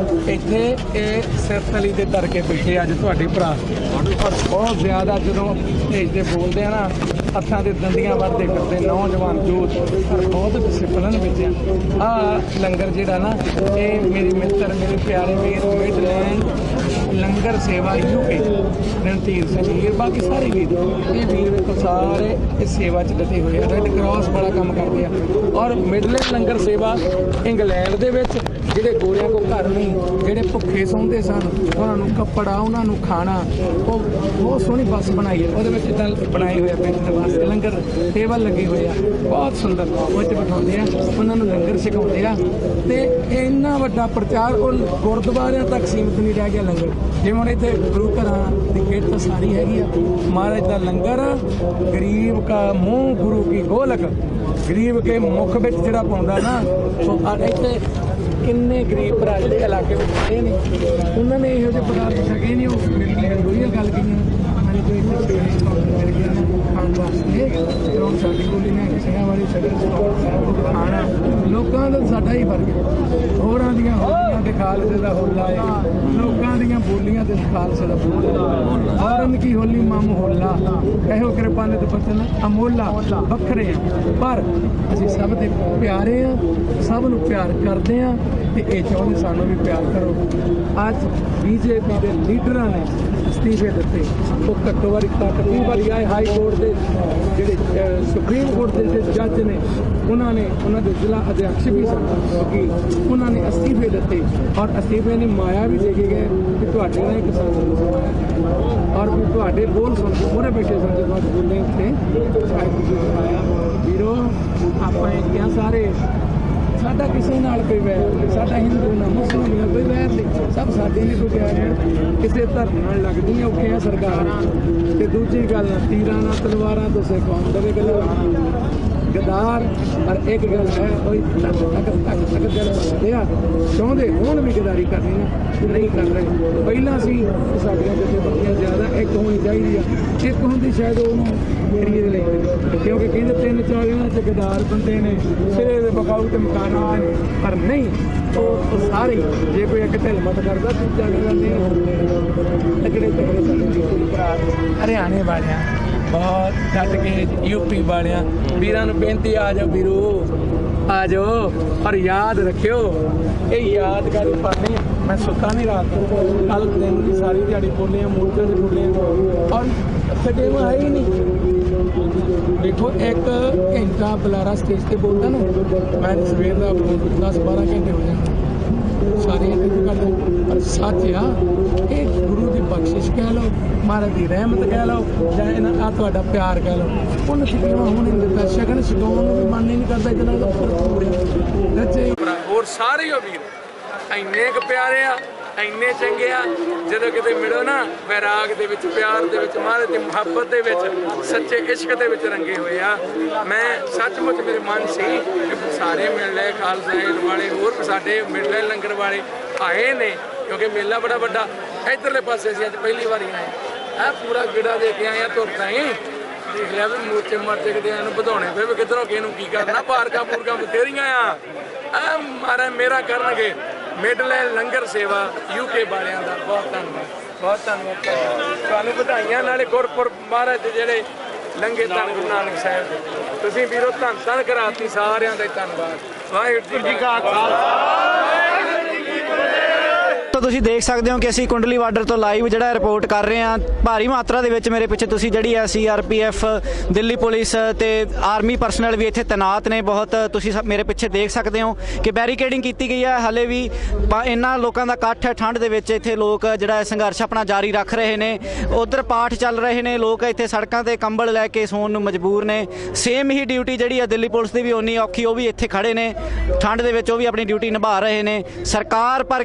ਇੱਥੇ ਇਹ ਸਿਰਤਲੀ ਦੇ ਦਰ ਕੇ ਬੈਠੇ ਅੱਜ ਤੁਹਾਡੇ ਭਰਾ, ਔਰ ਬਹੁਤ ਜ਼ਿਆਦਾ ਜਦੋਂ ਸਟੇਜ ਤੇ ਬੋਲਦੇ ਆ ਨਾ, ਹੱਥਾਂ ਦੇ ਦੰਦੀਆਂ ਵੱਢਦੇ ਫਿਰਦੇ ਨੌਜਵਾਨ ਯੂਥ, ਪਰ ਬਹੁਤ ਡਿਸਿਪਲਨ ਵਿੱਚ ਆ। ਲੰਗਰ ਜਿਹੜਾ ਨਾ, ਇਹ ਮੇਰੇ ਮਿੱਤਰ, ਮੇਰੇ ਪਿਆਰੇ ਵੀਰ ਮਿਡਲੈਂਡ ਲੰਗਰ ਸੇਵਾ UK ਰਣਧੀਰ ਸਿੰਘ ਵੀਰ, ਬਾਕੀ ਸਾਰੇ ਵੀਰ, ਇਹ ਵੀਰ ਵੇਖੋ ਸਾਰੇ ਇਸ ਸੇਵਾ 'ਚ ਡਟੇ ਹੋਏ ਆ। ਰੈੱਡ ਕਰਾਸ ਬੜਾ ਕੰਮ ਕਰਦੇ ਆ। ਔਰ ਮਿਡਲੈਂਡ ਲੰਗਰ ਸੇਵਾ ਇੰਗਲੈਂਡ ਦੇ ਵਿੱਚ ਜਿਹੜੇ ਗੋਰਿਆਂ ਕੋ ਘਰ ਨਹੀਂ, ਜਿਹੜੇ ਭੁੱਖੇ ਸੌਂਦੇ ਸਨ, ਉਹਨਾਂ ਨੂੰ ਕੱਪੜਾ, ਉਹਨਾਂ ਨੂੰ ਖਾਣਾ, ਉਹ ਬਹੁਤ ਸੋਹਣੀ ਬੱਸ ਬਣਾਈ ਹੈ, ਉਹਦੇ ਵਿੱਚ ਇੱਦਾਂ ਬਣਾਏ ਹੋਏ ਆ ਬੈਠਣ ਵਾਸਤੇ ਲੰਗਰ ਟੇਬਲ ਲੱਗੇ ਹੋਏ ਆ, ਬਹੁਤ ਸੁੰਦਰ। ਉਹ 'ਚ ਬਿਠਾਉਂਦੇ ਆ, ਉਹਨਾਂ ਨੂੰ ਲੰਗਰ ਛਕਾਉਂਦੇ ਆ। ਤੇ ਇੰਨਾ ਵੱਡਾ ਪ੍ਰਚਾਰ, ਉਹ ਗੁਰਦੁਆਰਿਆਂ ਤੱਕ ਸੀਮਿਤ ਨਹੀਂ ਰਹਿ ਗਿਆ ਲੰਗਰ। ਜਿਵੇਂ ਹੁਣ ਇੱਥੇ ਗੁਰੂ ਘਰਾਂ ਦੀ ਕਿਰਤ ਸਾਰੀ ਹੈਗੀ ਆ, ਮਹਾਰਾਜ ਦਾ ਲੰਗਰ, ਗਰੀਬ ਕਾ ਮੂੰਹ ਗੁਰੂ ਕੀ ਗੋਲਕ, ਗਰੀਬ ਕੇ ਮੁੱਖ ਵਿੱਚ ਜਿਹੜਾ ਪਾਉਂਦਾ ਨਾ, ਉਹ ਇੱਥੇ ਕਿੰਨੇ ਗਰੀਬ ਭਰਾ ਜਿਹੜੇ ਇਲਾਕੇ ਵਿੱਚ ਆਏ ਨੇ, ਉਹਨਾਂ ਨੇ ਇਹੋ ਜਿਹੇ ਪਦਾਰਥ ਛਕੇ ਨਹੀਂ। ਉਹ ਮੇਰੇ ਲਈ ਵਧੀਆ ਗੱਲ ਕਹੀ ਮੈਨੂੰ ਕੋਈ ਮਿਲ ਗਿਆ ਖਾਣ ਵਾਸਤੇ। ਲੋਕ ਸਾਡੀ ਬੋਲੀ ਨੇ ਸਿੰਘਾਂ ਵਾਲੀ ਸ਼ਕਲ ਖਾਣਾ, ਲੋਕਾਂ ਦਾ ਸਾਡਾ ਹੀ ਫਰਕ ਹੈ। ਹੋਰਾਂ ਦੀਆਂ ਹੋਲੀਆਂ ਤੇ ਖਾਲਸੇ ਦਾ ਹੋਲਾ ਹੈ, ਲੋਕਾਂ ਦੀਆਂ ਬੋਲੀਆਂ ਤੇ ਖਾਲਸੇ ਦਾ ਬੋਲਾ। ਔਰਨ ਕੀ ਹੋਲੀ ਮਮ ਹੋਲਾ, ਇਹੋ ਕਿਰਪਾ ਨੇ ਤੇ ਬਚਨ ਅਮੋਲਾ। ਵੱਖਰੇ ਆ ਪਰ ਅਸੀਂ ਸਭ ਦੇ ਪਿਆਰੇ ਆ, ਸਭ ਨੂੰ ਪਿਆਰ ਕਰਦੇ ਆ ਤੇ ਇਹ ਚਾਹੁੰਦੇ ਸਾਨੂੰ ਵੀ ਪਿਆਰ ਕਰੋ। ਅੱਜ BJP ਦੇ ਲੀਡਰਾਂ ਨੇ ਅਸਤੀਫੇ ਦਿੱਤੇ, ਉਹ ਘੱਟੋ ਘੱਟ 20 ਵਾਰੀ ਆਏ। ਹਾਈ ਕੋਰਟ ਦੇ ਜਿਹੜੇ ਸੁਪਰੀਮ ਕੋਰਟ ਦੇ ਜਿਹੜੇ ਜੱਜ ਨੇ, ਉਹਨਾਂ ਨੇ, ਉਹਨਾਂ ਦੇ ਜ਼ਿਲ੍ਹਾ ਅਧਿਕਸ਼ ਵੀ ਸਨ ਵਕੀਲ, ਉਹਨਾਂ ਨੇ ਅਸਤੀਫੇ ਦਿੱਤੇ। ਔਰ ਅਸਤੀਫੇ ਨੇ ਮਾਇਆ ਵੀ ਦੇ ਕੇ ਗਏ ਕਿ ਤੁਹਾਡੇ ਨਾਲ ਇੱਕ ਕਿਸਾਨ ਔਰ ਤੁਹਾਡੇ ਬੋਲ ਸੁਣ ਕੇ ਮੋਰੇ ਬੈਠੇ ਸਨ ਜਦੋਂ ਬੋਲੇ ਉੱਥੇ ਸ਼ਾਇਦ ਤੁਸੀਂ ਆਇਆ ਵੀਰੋ। ਆਪਾਂ ਇਹ ਕਿਹਾ ਸਾਰੇ, ਸਾਡਾ ਕਿਸੇ ਨਾਲ ਕੋਈ ਵੈਰ ਨਹੀਂ, ਸਾਡਾ ਹਿੰਦੂ ਨਾ ਮੁਸਲਿਮ ਨਾ ਕੋਈ ਵੈਰ ਨਹੀਂ, ਸਭ ਸਾਡੇ ਨੇ ਕੋਈ ਕਹਿ ਕਿਸੇ ਧਰਮ ਨਾਲ ਲੱਗਦੀਆਂ ਔਖੀਆਂ ਸਰਕਾਰਾਂ। ਤੇ ਦੂਜੀ ਗੱਲ, ਤੀਰਾਂ ਨਾਲ ਤਲਵਾਰਾਂ ਤੋਂ ਸਿੱਖ ਕੌਮ ਦੇਵੇ ਗਦਾਰ। ਪਰ ਇੱਕ ਗੱਲ ਹੈ, ਕੋਈ ਅਗਰ ਬੰਦੇ ਆ ਚਾਹੁੰਦੇ ਹੁਣ ਵੀ ਗਦਾਰੀ ਕਰਨੀ ਨਾ, ਨਹੀਂ ਕਰ ਰਹੇ। ਪਹਿਲਾਂ ਸੀ ਸਾਡੀਆਂ ਜਥੇਬੰਦੀਆਂ ਜ਼ਿਆਦਾ ਇੱਕ ਹੋਣੀ ਚਾਹੀਦੀ ਆ, ਇੱਕ ਹੁੰਦੀ ਸ਼ਾਇਦ ਉਹਨੂੰ ਏਰੀਏ ਦੇ ਲਈ, ਕਿਉਂਕਿ ਕਹਿੰਦੇ 3-4 ਇਹਨਾਂ 'ਚ ਗਦਾਰ ਬੰਦੇ ਨੇ, ਸਿਰੇ ਦੇ ਬਕਾਊ ਤੇ ਮਕਾਨ ਹੁੰਦੇ ਨੇ। ਪਰ ਨਹੀਂ, ਉਹ ਸਾਰੇ ਜੇ ਕੋਈ ਇੱਕ ਢਿਲਮਤ ਕਰਦਾ ਦੂਜਾ ਕਹਿੰਦੇ ਤਕੜੇ ਸਾਡੇ ਭਰਾ ਹਰਿਆਣੇ ਵਾਲਿਆਂ ਬਹੁਤ ਡਟ ਕੇ, UP ਵਾਲਿਆਂ ਵੀਰਾਂ ਨੂੰ ਬੇਨਤੀ, ਆ ਜਾਓ ਵੀਰੋ, ਆ ਜਾਓ। ਪਰ ਯਾਦ ਰੱਖਿਓ, ਇਹ ਯਾਦਗਾਰੀ ਪੜ੍ਹਨੀ। ਮੈਂ ਸੁੱਤਾ ਨਹੀਂ ਰਾਤ ਨੂੰ, ਕੱਲ ਦਿਨ ਦੀ ਸਾਰੀ ਦਿਹਾੜੀ ਬੋਲੀਆਂ, ਮੂਰਤਾਂ ਦੇ ਬੋਲੀਆਂ, ਔਰ ਸਟੇਵਾ ਹੈ ਹੀ ਨਹੀਂ। ਦੇਖੋ, ਇੱਕ ਘੰਟਾ ਬੁਲਾਰਾ ਸਟੇਜ ਤੇ ਬੋਲਦਾ ਨਾ, ਮੈਂ ਸਵੇਰ ਦਾ 10-12 ਘੰਟੇ ਹੋ ਜਾਂਦੇ ਸਾਰੀਆਂ ਇੰਟਰਵਿਊ ਕਰਦੇ। ਪਰ ਸੱਚ ਆ, ਇਹ ਗੁਰੂ ਦੀ ਬਖਸ਼ਿਸ਼ ਕਹਿ ਲਓ, ਮਹਾਰਾਜ ਦੀ ਰਹਿਮਤ ਕਹਿ ਲਓ, ਜਾਂ ਇਹਨਾਂ ਆ ਤੁਹਾਡਾ ਪਿਆਰ ਕਹਿ ਲਓ, ਉਹਨੂੰ ਸਿੱਖਣਾ ਹੁਣ ਨਹੀਂ ਦਿੱਤਾ। ਸ਼ਗਨ ਛਕਾਉਣ ਨੂੰ ਵੀ ਮਨ ਹੀ ਨਹੀਂ ਕਰਦਾ, ਇਹਦੇ ਨਾਲ ਰੱਜੇ। ਹੋਰ ਸਾਰੇ ਹੋ ਵੀਰ ਇੰਨੇ ਕੁ ਪਿਆਰੇ ਆ, ਇੰਨੇ ਚੰਗੇ ਆ, ਜਦੋਂ ਕਿਤੇ ਮਿਲੋ ਨਾ, ਵੈਰਾਗ ਦੇ ਵਿੱਚ, ਪਿਆਰ ਦੇ ਵਿੱਚ, ਮਹਾਰਾਜ ਦੀ ਮੁਹੱਬਤ ਦੇ ਵਿੱਚ, ਸੱਚੇ ਇਸ਼ਕ ਦੇ ਵਿੱਚ ਰੰਗੇ ਹੋਏ ਆ। ਮੈਂ ਸੱਚਮੁੱਚ ਮੇਰੇ ਮਨ ਸੀ ਕਿ ਸਾਰੇ ਮਿਲ ਲਏ, ਖਾਲਸਾ ਏਡ ਵਾਲੇ, ਹੋਰ ਸਾਡੇ ਮਿਲ ਲਏ ਲੰਗਰ ਵਾਲੇ ਆਏ ਨੇ, ਕਿਉਂਕਿ ਮੇਲਾ ਬੜਾ ਵੱਡਾ। ਇੱਧਰਲੇ ਪਾਸੇ ਅਸੀਂ ਅੱਜ ਪਹਿਲੀ ਵਾਰੀ ਆਏ ਆ, ਪੂਰਾ ਗਿੜਾ ਦੇ ਕੇ ਆਏ ਆ, ਤੁਰਦਾ ਹੀ ਦੇਖ ਲਿਆ ਵੀ ਮੋਰਚੇ ਮਾਰਚੇ ਕਿਤੇ ਇਹਨੂੰ ਵਧਾਉਣੇ ਪਏ ਵੀ ਕਿੱਧਰੋਂ ਕਿਹਨੂੰ ਕੀ ਕਰਨਾ। ਪਾਰਕਾਂ ਪੂਰਕਾਂ ਬਥੇਰੀਆਂ ਆ, ਮਾਰਾ ਮੇਰਾ ਕਰਨਗੇ। ਮਿਡਲੈਂਡ ਲੰਗਰ ਸੇਵਾ UK ਵਾਲਿਆਂ ਦਾ ਬਹੁਤ ਧੰਨਵਾਦ, ਬਹੁਤ ਧੰਨਵਾਦ ਤੁਹਾਨੂੰ। ਵਧਾਈਆਂ ਨਾਲੇ ਗੁਰਪੁਰਬ ਮਹਾਰਾਜ ਦੇ ਜਿਹੜੇ ਲੰਗੇ ਧੰਨ ਗੁਰੂ ਨਾਨਕ ਸਾਹਿਬ ਦੇ, ਤੁਸੀਂ ਵੀਰੋ ਧੰਨ ਧੰਨ ਕਰਾਤੀ, ਸਾਰਿਆਂ ਦਾ ਧੰਨਵਾਦ। ਵਾਹਿਗੁਰੂ ਜੀ ਕਾ ਖਾਲਸਾ। ਦੋਸਤੋ ਤੁਸੀਂ ਦੇਖ ਸਕਦੇ ਹੋ ਕਿ ਅਸੀਂ ਕੁੰਡਲੀ ਬਾਰਡਰ ਤੋਂ ਲਾਈਵ ਜਿਹੜਾ ਰਿਪੋਰਟ ਕਰ ਰਹੇ ਹਾਂ। ਭਾਰੀ ਮਾਤਰਾ ਦੇ ਵਿੱਚ ਮੇਰੇ ਪਿੱਛੇ ਤੁਸੀਂ ਜਿਹੜੀ ਹੈ CRPF, ਦਿੱਲੀ ਪੁਲਿਸ ਤੇ ਆਰਮੀ ਪਰਸਨਲ ਵੀ ਇੱਥੇ ਤੈਨਾਤ ਨੇ ਬਹੁਤ। ਤੁਸੀਂ ਮੇਰੇ ਪਿੱਛੇ ਦੇਖ ਸਕਦੇ ਹੋ ਕਿ ਬੈਰੀਕੇਡਿੰਗ ਕੀਤੀ ਗਈ ਹੈ। ਹਾਲੇ ਵੀ ਇਹਨਾਂ ਲੋਕਾਂ ਦਾ ਇਕੱਠ ਹੈ ਠੰਡ ਦੇ ਵਿੱਚ। ਇੱਥੇ ਲੋਕ ਜਿਹੜਾ ਸੰਘਰਸ਼ ਆਪਣਾ ਜਾਰੀ ਰੱਖ ਰਹੇ ਨੇ। ਉਧਰ ਪਾਠ ਚੱਲ ਰਹੇ ਨੇ, ਲੋਕ ਇੱਥੇ ਸੜਕਾਂ ਤੇ ਕੰਬਲ ਲੈ ਕੇ ਸੌਣ ਨੂੰ ਮਜਬੂਰ ਨੇ। ਸੇਮ ਹੀ ਡਿਊਟੀ ਜਿਹੜੀ ਹੈ ਦਿੱਲੀ ਪੁਲਿਸ ਦੀ ਵੀ ਓਨੀ ਔਖੀ, ਉਹ ਵੀ ਇੱਥੇ ਖੜੇ ਨੇ ਠੰਡ ਦੇ ਵਿੱਚ, ਉਹ ਵੀ ਆਪਣੀ ਡਿਊਟੀ ਨਿਭਾ ਰਹੇ ਨੇ। ਸਰਕਾਰ ਪਰ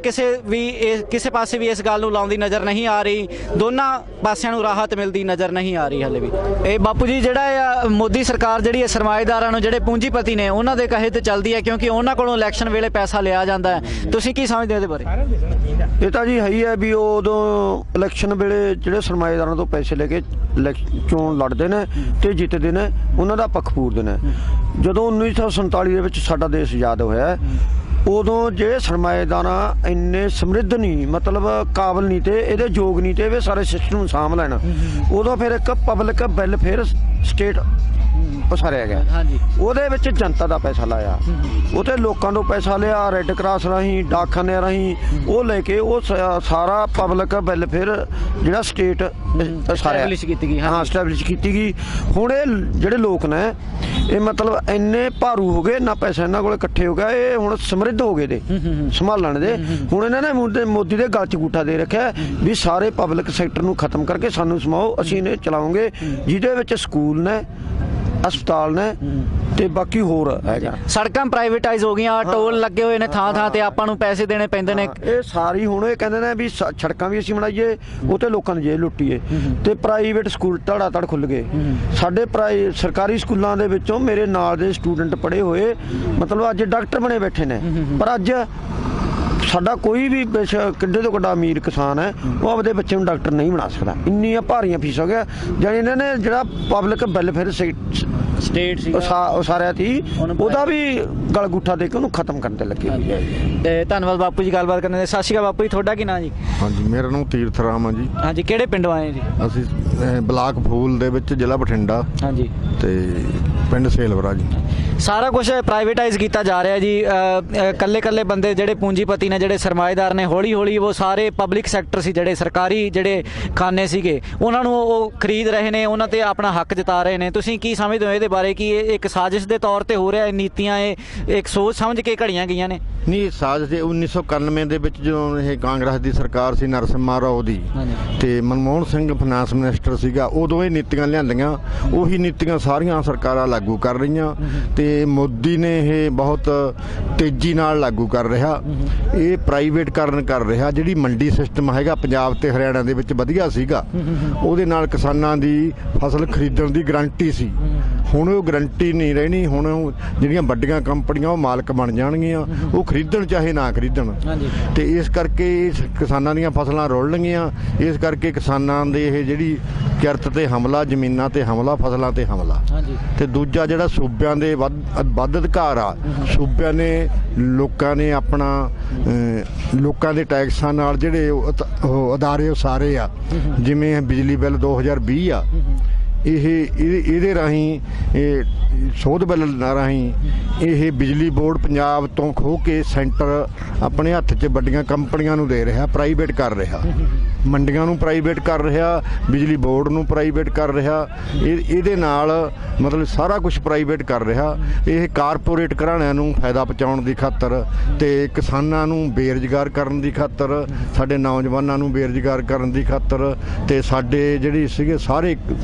ਕਿਸੇ ਪਾਸੇ ਵੀ ਇਸ ਗੱਲ ਨੂੰ ਲਾਉਂਦੀ ਨਜ਼ਰ ਨਹੀਂ ਆ ਰਹੀ। ਦੋਨਾਂ ਪਾਸਿਆਂ ਨੂੰ ਰਾਹਤ ਮਿਲਦੀ ਨਜ਼ਰ ਨਹੀਂ ਆ ਰਹੀ ਹਾਲੇ ਵੀ। ਇਹ ਬਾਪੂ ਜੀ ਜਿਹੜਾ ਆ ਮੋਦੀ ਸਰਕਾਰ ਜਿਹੜੀ ਹੈ ਸਰਮਾਏਦਾਰਾਂ ਨੂੰ, ਜਿਹੜੇ ਪੂੰਜੀਪਤੀ ਨੇ, ਉਹਨਾਂ ਦੇ ਕਹੇ ਤੇ ਚੱਲਦੀ ਹੈ ਕਿਉਂਕਿ ਉਹਨਾਂ ਕੋਲੋਂ ਇਲੈਕਸ਼ਨ ਵੇਲੇ ਪੈਸਾ ਲਿਆ ਜਾਂਦਾ ਹੈ। ਤੁਸੀਂ ਕੀ ਸਮਝਦੇ ਹੋ ਇਹਦੇ ਬਾਰੇ? ਇਹ ਤਾਂ ਜੀ ਹੈ ਹੀ ਹੈ ਵੀ ਉਦੋਂ ਇਲੈਕਸ਼ਨ ਵੇਲੇ ਜਿਹੜੇ ਸਰਮਾਏਦਾਰਾਂ ਤੋਂ ਪੈਸੇ ਲੈ ਕੇ ਚੋਣ ਲੜਦੇ ਨੇ ਤੇ ਜਿੱਤਦੇ ਨੇ, ਉਹਨਾਂ ਦਾ ਪੱਖ ਪੂਰਦੇ ਨੇ। ਜਦੋਂ 1947 ਦੇ ਵਿੱਚ ਸਾਡਾ ਦੇਸ਼ ਆਜ਼ਾਦ ਹੋਇਆ, ਉਦੋਂ ਜਿਹੜੇ ਸਰਮਾਏਦਾਰ ਇੰਨੇ ਸਮਰਿੱਧ ਨਹੀਂ, ਮਤਲਬ ਕਾਬਲ ਨਹੀਂ ਤੇ ਇਹਦੇ ਯੋਗ ਨਹੀਂ ਤੇ ਇਹ ਸਾਰੇ ਸਿਸਟਮ ਨੂੰ ਸਾਂਭ ਲੈਣ, ਉਦੋਂ ਫਿਰ ਇੱਕ ਪਬਲਿਕ ਵੈਲਫੇਅਰ ਸਟੇਟ ਉਸਾਰਿਆ ਗਿਆ। ਹਾਂਜੀ, ਉਹਦੇ ਵਿੱਚ ਜਨਤਾ ਦਾ ਪੈਸਾ ਲਾਇਆ, ਉਹਤੇ ਲੋਕਾਂ ਤੋਂ ਪੈਸਾ ਲਿਆ, ਰੈੱਡ ਕਰਾਸ ਰਾਹੀਂ, ਡਾਕਖਾਨਿਆਂ ਰਾਹੀਂ ਉਹ ਲੈ ਕੇ ਉਹ ਸਾਰਾ ਪਬਲਿਕ ਵੈਲਫੇਅਰ ਜਿਹੜਾ ਸਟੇਟ ਉਸਾਰਿਆ ਕੀਤੀ ਗਈ। ਹਾਂ, ਸਟੈਬਲਿਸ਼ ਕੀਤੀ ਗਈ। ਹੁਣ ਇਹ ਜਿਹੜੇ ਲੋਕ ਨੇ ਇਹ ਮਤਲਬ ਇੰਨੇ ਭਾਰੂ ਹੋ ਗਏ, ਨਾ ਪੈਸਾ ਇਹਨਾਂ ਕੋਲ ਇਕੱਠੇ ਹੋ ਗਿਆ, ਇਹ ਹੁਣ ਸਮਰਿੱਧ ਹੋ ਗਏ ਦੇ ਸੰਭਾਲਣ ਦੇ। ਹੁਣ ਇਹਨਾਂ ਨੇ ਮੋਦੀ ਦੇ ਗਲ 'ਚ ਅੰਗੂਠਾ ਦੇ ਰੱਖਿਆ ਵੀ ਸਾਰੇ ਪਬਲਿਕ ਸੈਕਟਰ ਨੂੰ ਖਤਮ ਕਰਕੇ ਸਾਨੂੰ ਸਮਾਓ, ਅਸੀਂ ਇਹਨੇ ਚਲਾਵਾਂਗੇ, ਜਿਹਦੇ ਵਿੱਚ ਸਕੂਲ ਨੇ, ਹਸਪਤਾਲ ਨੇ ਤੇ ਬਾਕੀ ਹੋਰ ਹੈਗਾ। ਸੜਕਾਂ ਪ੍ਰਾਈਵੇਟਾਈਜ਼ ਹੋ ਗਈਆਂ, ਟੋਲ ਲੱਗੇ ਹੋਏ ਨੇ ਥਾਂ ਥਾਂ ਤੇ, ਆਪਾਂ ਨੂੰ ਪੈਸੇ ਦੇਣੇ ਪੈਂਦੇ ਨੇ। ਇਹ ਸਾਰੀ ਹੁਣ ਇਹ ਕਹਿੰਦੇ ਨੇ ਵੀ ਸੜਕਾਂ ਵੀ ਅਸੀਂ ਬਣਾਈਏ, ਉਹ ਤੇ ਲੋਕਾਂ ਦੀ ਜੇਬ ਲੁੱਟੀਏ, ਤੇ ਪ੍ਰਾਈਵੇਟ ਸਕੂਲ ਧੜਾ ਧੜ ਖੁੱਲ ਗਏ। ਸਾਡੇ ਸਰਕਾਰੀ ਸਕੂਲਾਂ ਦੇ ਵਿੱਚੋਂ ਮੇਰੇ ਨਾਲ ਦੇ ਸਟੂਡੈਂਟ ਪੜ੍ਹੇ ਹੋਏ ਮਤਲਬ ਅੱਜ ਡਾਕਟਰ ਬਣੇ ਬੈਠੇ ਨੇ, ਪਰ ਅੱਜ ਸਾਡਾ ਕੋਈ ਵੀ ਕਿੱਡੇ ਤੋਂ ਕਿੱਡਾ ਅਮੀਰ ਕਿਸਾਨ ਹੈ, ਉਹ ਆਪਦੇ ਬੱਚੇ ਨੂੰ ਡਾਕਟਰ ਨਹੀਂ ਬਣਾ ਸਕਦਾ। ਇੰਨੀਆਂ ਭਾਰੀਆਂ ਫੀਸ ਹੋ ਗਿਆ। ਜਾਨੀ ਇਹਨਾਂ ਨੇ ਜਿਹੜਾ ਪਬਲਿਕ ਵੈਲਫੇਅਰ ਸਟੇਟ ਸੀ ਉਸਾਰਿਆ ਸੀ, ਉਹਦਾ ਵੀ ਗਲ ਗੁੱਠਾ ਦੇ ਕੇ ਉਹਨੂੰ ਖਤਮ ਕਰਨ ਤੇ ਲੱਗੇ। ਤੇ ਧੰਨਵਾਦ ਬਾਪੂ ਜੀ ਗੱਲਬਾਤ ਕਰਨ ਦੇ। ਸਤਿ ਸ਼੍ਰੀ ਅਕਾਲ ਬਾਪੂ ਜੀ, ਤੁਹਾਡਾ ਕੀ ਨਾਂ ਜੀ? ਹਾਂਜੀ, ਮੇਰਾ ਨਾਮ ਤੀਰਥ ਰਾਮ ਆ ਜੀ। ਹਾਂਜੀ, ਕਿਹੜੇ ਪਿੰਡੋਂ ਆਏ ਜੀ? ਅਸੀਂ ਬਲਾਕ ਫੂਲ ਦੇ ਵਿੱਚ, ਜ਼ਿਲ੍ਹਾ ਬਠਿੰਡਾ, ਹਾਂਜੀ, ਤੇ ਪਿੰਡ ਸੇਲਵਰਾ ਜੀ। ਸਾਰਾ ਕੁਝ ਪ੍ਰਾਈਵੇਟਾਈਜ਼ ਕੀਤਾ ਜਾ ਰਿਹਾ ਜੀ। ਕੱਲੇ ਬੰਦੇ ਜਿਹੜੇ ਪੂੰਜੀਪਤੀ ਨੇ, ਜਿਹੜੇ ਸਰਮਾਏਦਾਰ ਨੇ, ਹੌਲੀ ਹੌਲੀ ਉਹ ਸਾਰੇ ਪਬਲਿਕ ਸੈਕਟਰ ਸੀ, ਜਿਹੜੇ ਸਰਕਾਰੀ ਜਿਹੜੇ ਖਾਨੇ ਸੀਗੇ, ਉਹਨਾਂ ਨੂੰ ਉਹ ਖਰੀਦ ਰਹੇ ਨੇ, ਉਹਨਾਂ ਤੇ ਆਪਣਾ ਹੱਕ ਜਤਾ ਰਹੇ ਨੇ। ਤੁਸੀਂ ਕੀ ਸਮਝਦੇ ਹੋ ਇਹਦੇ ਬਾਰੇ ਕਿ ਇਹ ਇੱਕ ਸਾਜ਼ਿਸ਼ ਦੇ ਤੌਰ ਤੇ ਹੋ ਰਿਹਾ, ਨੀਤੀਆਂ ਇਹ ਇੱਕ ਸੋਚ ਸਮਝ ਕੇ ਘੜੀਆਂ ਗਈਆਂ ਨੇ? ਨਹੀਂ, ਸਾਜ਼ਿਸ਼ 1991 ਦੇ ਵਿੱਚ ਜਦੋਂ ਇਹ ਕਾਂਗਰਸ ਦੀ ਸਰਕਾਰ ਸੀ, ਨਰਸਿਮਹਾ ਰਾਓ ਦੀ, ਤੇ ਮਨਮੋਹਨ ਸਿੰਘ ਫਾਈਨਾਂਸ ਮਿਨਿਸਟਰ ਸੀਗਾ, ਉਦੋਂ ਇਹ ਨੀਤੀਆਂ ਲਿਆਂਦੀਆਂ। ਉਹੀ ਨੀਤੀਆਂ ਸਾਰੀਆਂ ਸਰਕਾਰਾਂ ਲਾਗੂ ਕਰ ਰਹੀਆਂ ਤੇ ਮੋਦੀ ਨੇ ਇਹ ਬਹੁਤ ਤੇਜ਼ੀ ਨਾਲ ਲਾਗੂ ਕਰ ਰਿਹਾ। ਇਹ ਪ੍ਰਾਈਵੇਟਕਰਨ ਕਰ ਰਿਹਾ। ਜਿਹੜੀ ਮੰਡੀ ਸਿਸਟਮ ਹੈਗਾ ਪੰਜਾਬ ਤੇ ਹਰਿਆਣਾ ਦੇ ਵਿੱਚ ਵਧੀਆ ਸੀਗਾ, ਉਹਦੇ ਨਾਲ ਕਿਸਾਨਾਂ ਦੀ ਫਸਲ ਖਰੀਦਣ ਦੀ ਗਰੰਟੀ ਸੀ। ਹੁਣ ਉਹ ਗਰੰਟੀ ਨਹੀਂ ਰਹਿਣੀ। ਹੁਣ ਜਿਹੜੀਆਂ ਵੱਡੀਆਂ ਕੰਪਨੀਆਂ ਉਹ ਮਾਲਕ ਬਣ ਜਾਣਗੀਆਂ, ਉਹ ਖਰੀਦਣ ਚਾਹੇ ਨਾ ਖਰੀਦਣ। ਤੇ ਇਸ ਕਰਕੇ ਕਿਸਾਨਾਂ ਦੀਆਂ ਫਸਲਾਂ ਰੁਲਣਗੀਆਂ। ਇਸ ਕਰਕੇ ਕਿਸਾਨਾਂ ਦੇ ਇਹ ਜਿਹੜੀ ਕਿਰਤ ਤੇ ਹਮਲਾ, ਜ਼ਮੀਨਾਂ ਤੇ ਹਮਲਾ, ਫਸਲਾਂ ਤੇ ਹਮਲਾ। ਤੇ ਦੂਜਾ ਜਿਹੜਾ ਸੂਬਿਆਂ ਦੇ ਵੱਧ ਅਧਿਕਾਰ ਆ, ਸੂਬਿਆਂ ਨੇ ਲੋਕਾਂ ਨੇ ਆਪਣਾ ਲੋਕਾਂ ਦੇ ਟੈਕਸਾਂ ਨਾਲ ਜਿਹੜੇ ਉਹ ਅਦਾਰੇ ਉਸਾਰੇ ਆ, ਜਿਵੇਂ ਬਿਜਲੀ ਬਿੱਲ 2020 ਆ, ਇਹਦੇ ਰਾਹੀਂ ਸੋਧ ਬਿੱਲ ਰਾਹੀਂ ਇਹ ਬਿਜਲੀ ਬੋਰਡ ਪੰਜਾਬ ਤੋਂ ਖੋਹ ਕੇ ਸੈਂਟਰ ਆਪਣੇ ਹੱਥ 'ਚ ਵੱਡੀਆਂ ਕੰਪਨੀਆਂ ਨੂੰ ਦੇ ਰਿਹਾ, ਪ੍ਰਾਈਵੇਟ ਕਰ ਰਿਹਾ। ਮੰਡੀਆਂ ਨੂੰ ਪ੍ਰਾਈਵੇਟ ਕਰ ਰਿਹਾ, ਬਿਜਲੀ ਬੋਰਡ ਨੂੰ ਪ੍ਰਾਈਵੇਟ ਕਰ ਰਿਹਾ। ਇਹਦੇ ਨਾਲ ਮਤਲਬ ਸਾਰਾ ਕੁਝ ਪ੍ਰਾਈਵੇਟ ਕਰ ਰਿਹਾ। ਇਹ ਕਾਰਪੋਰੇਟ ਘਰਾਣਿਆਂ ਨੂੰ ਫਾਇਦਾ ਪਹੁੰਚਾਉਣ ਦੀ ਖਾਤਰ ਤੇ ਕਿਸਾਨਾਂ ਨੂੰ ਬੇਰੁਜ਼ਗਾਰ ਕਰਨ ਦੀ ਖਾਤਰ, ਸਾਡੇ ਨੌਜਵਾਨਾਂ ਨੂੰ ਬੇਰੁਜ਼ਗਾਰ ਕਰਨ ਦੀ ਖਾਤਰ, ਤੇ ਸਾਡੇ ਜਿਹੜੇ ਸੀਗੇ ਸਾਰੇ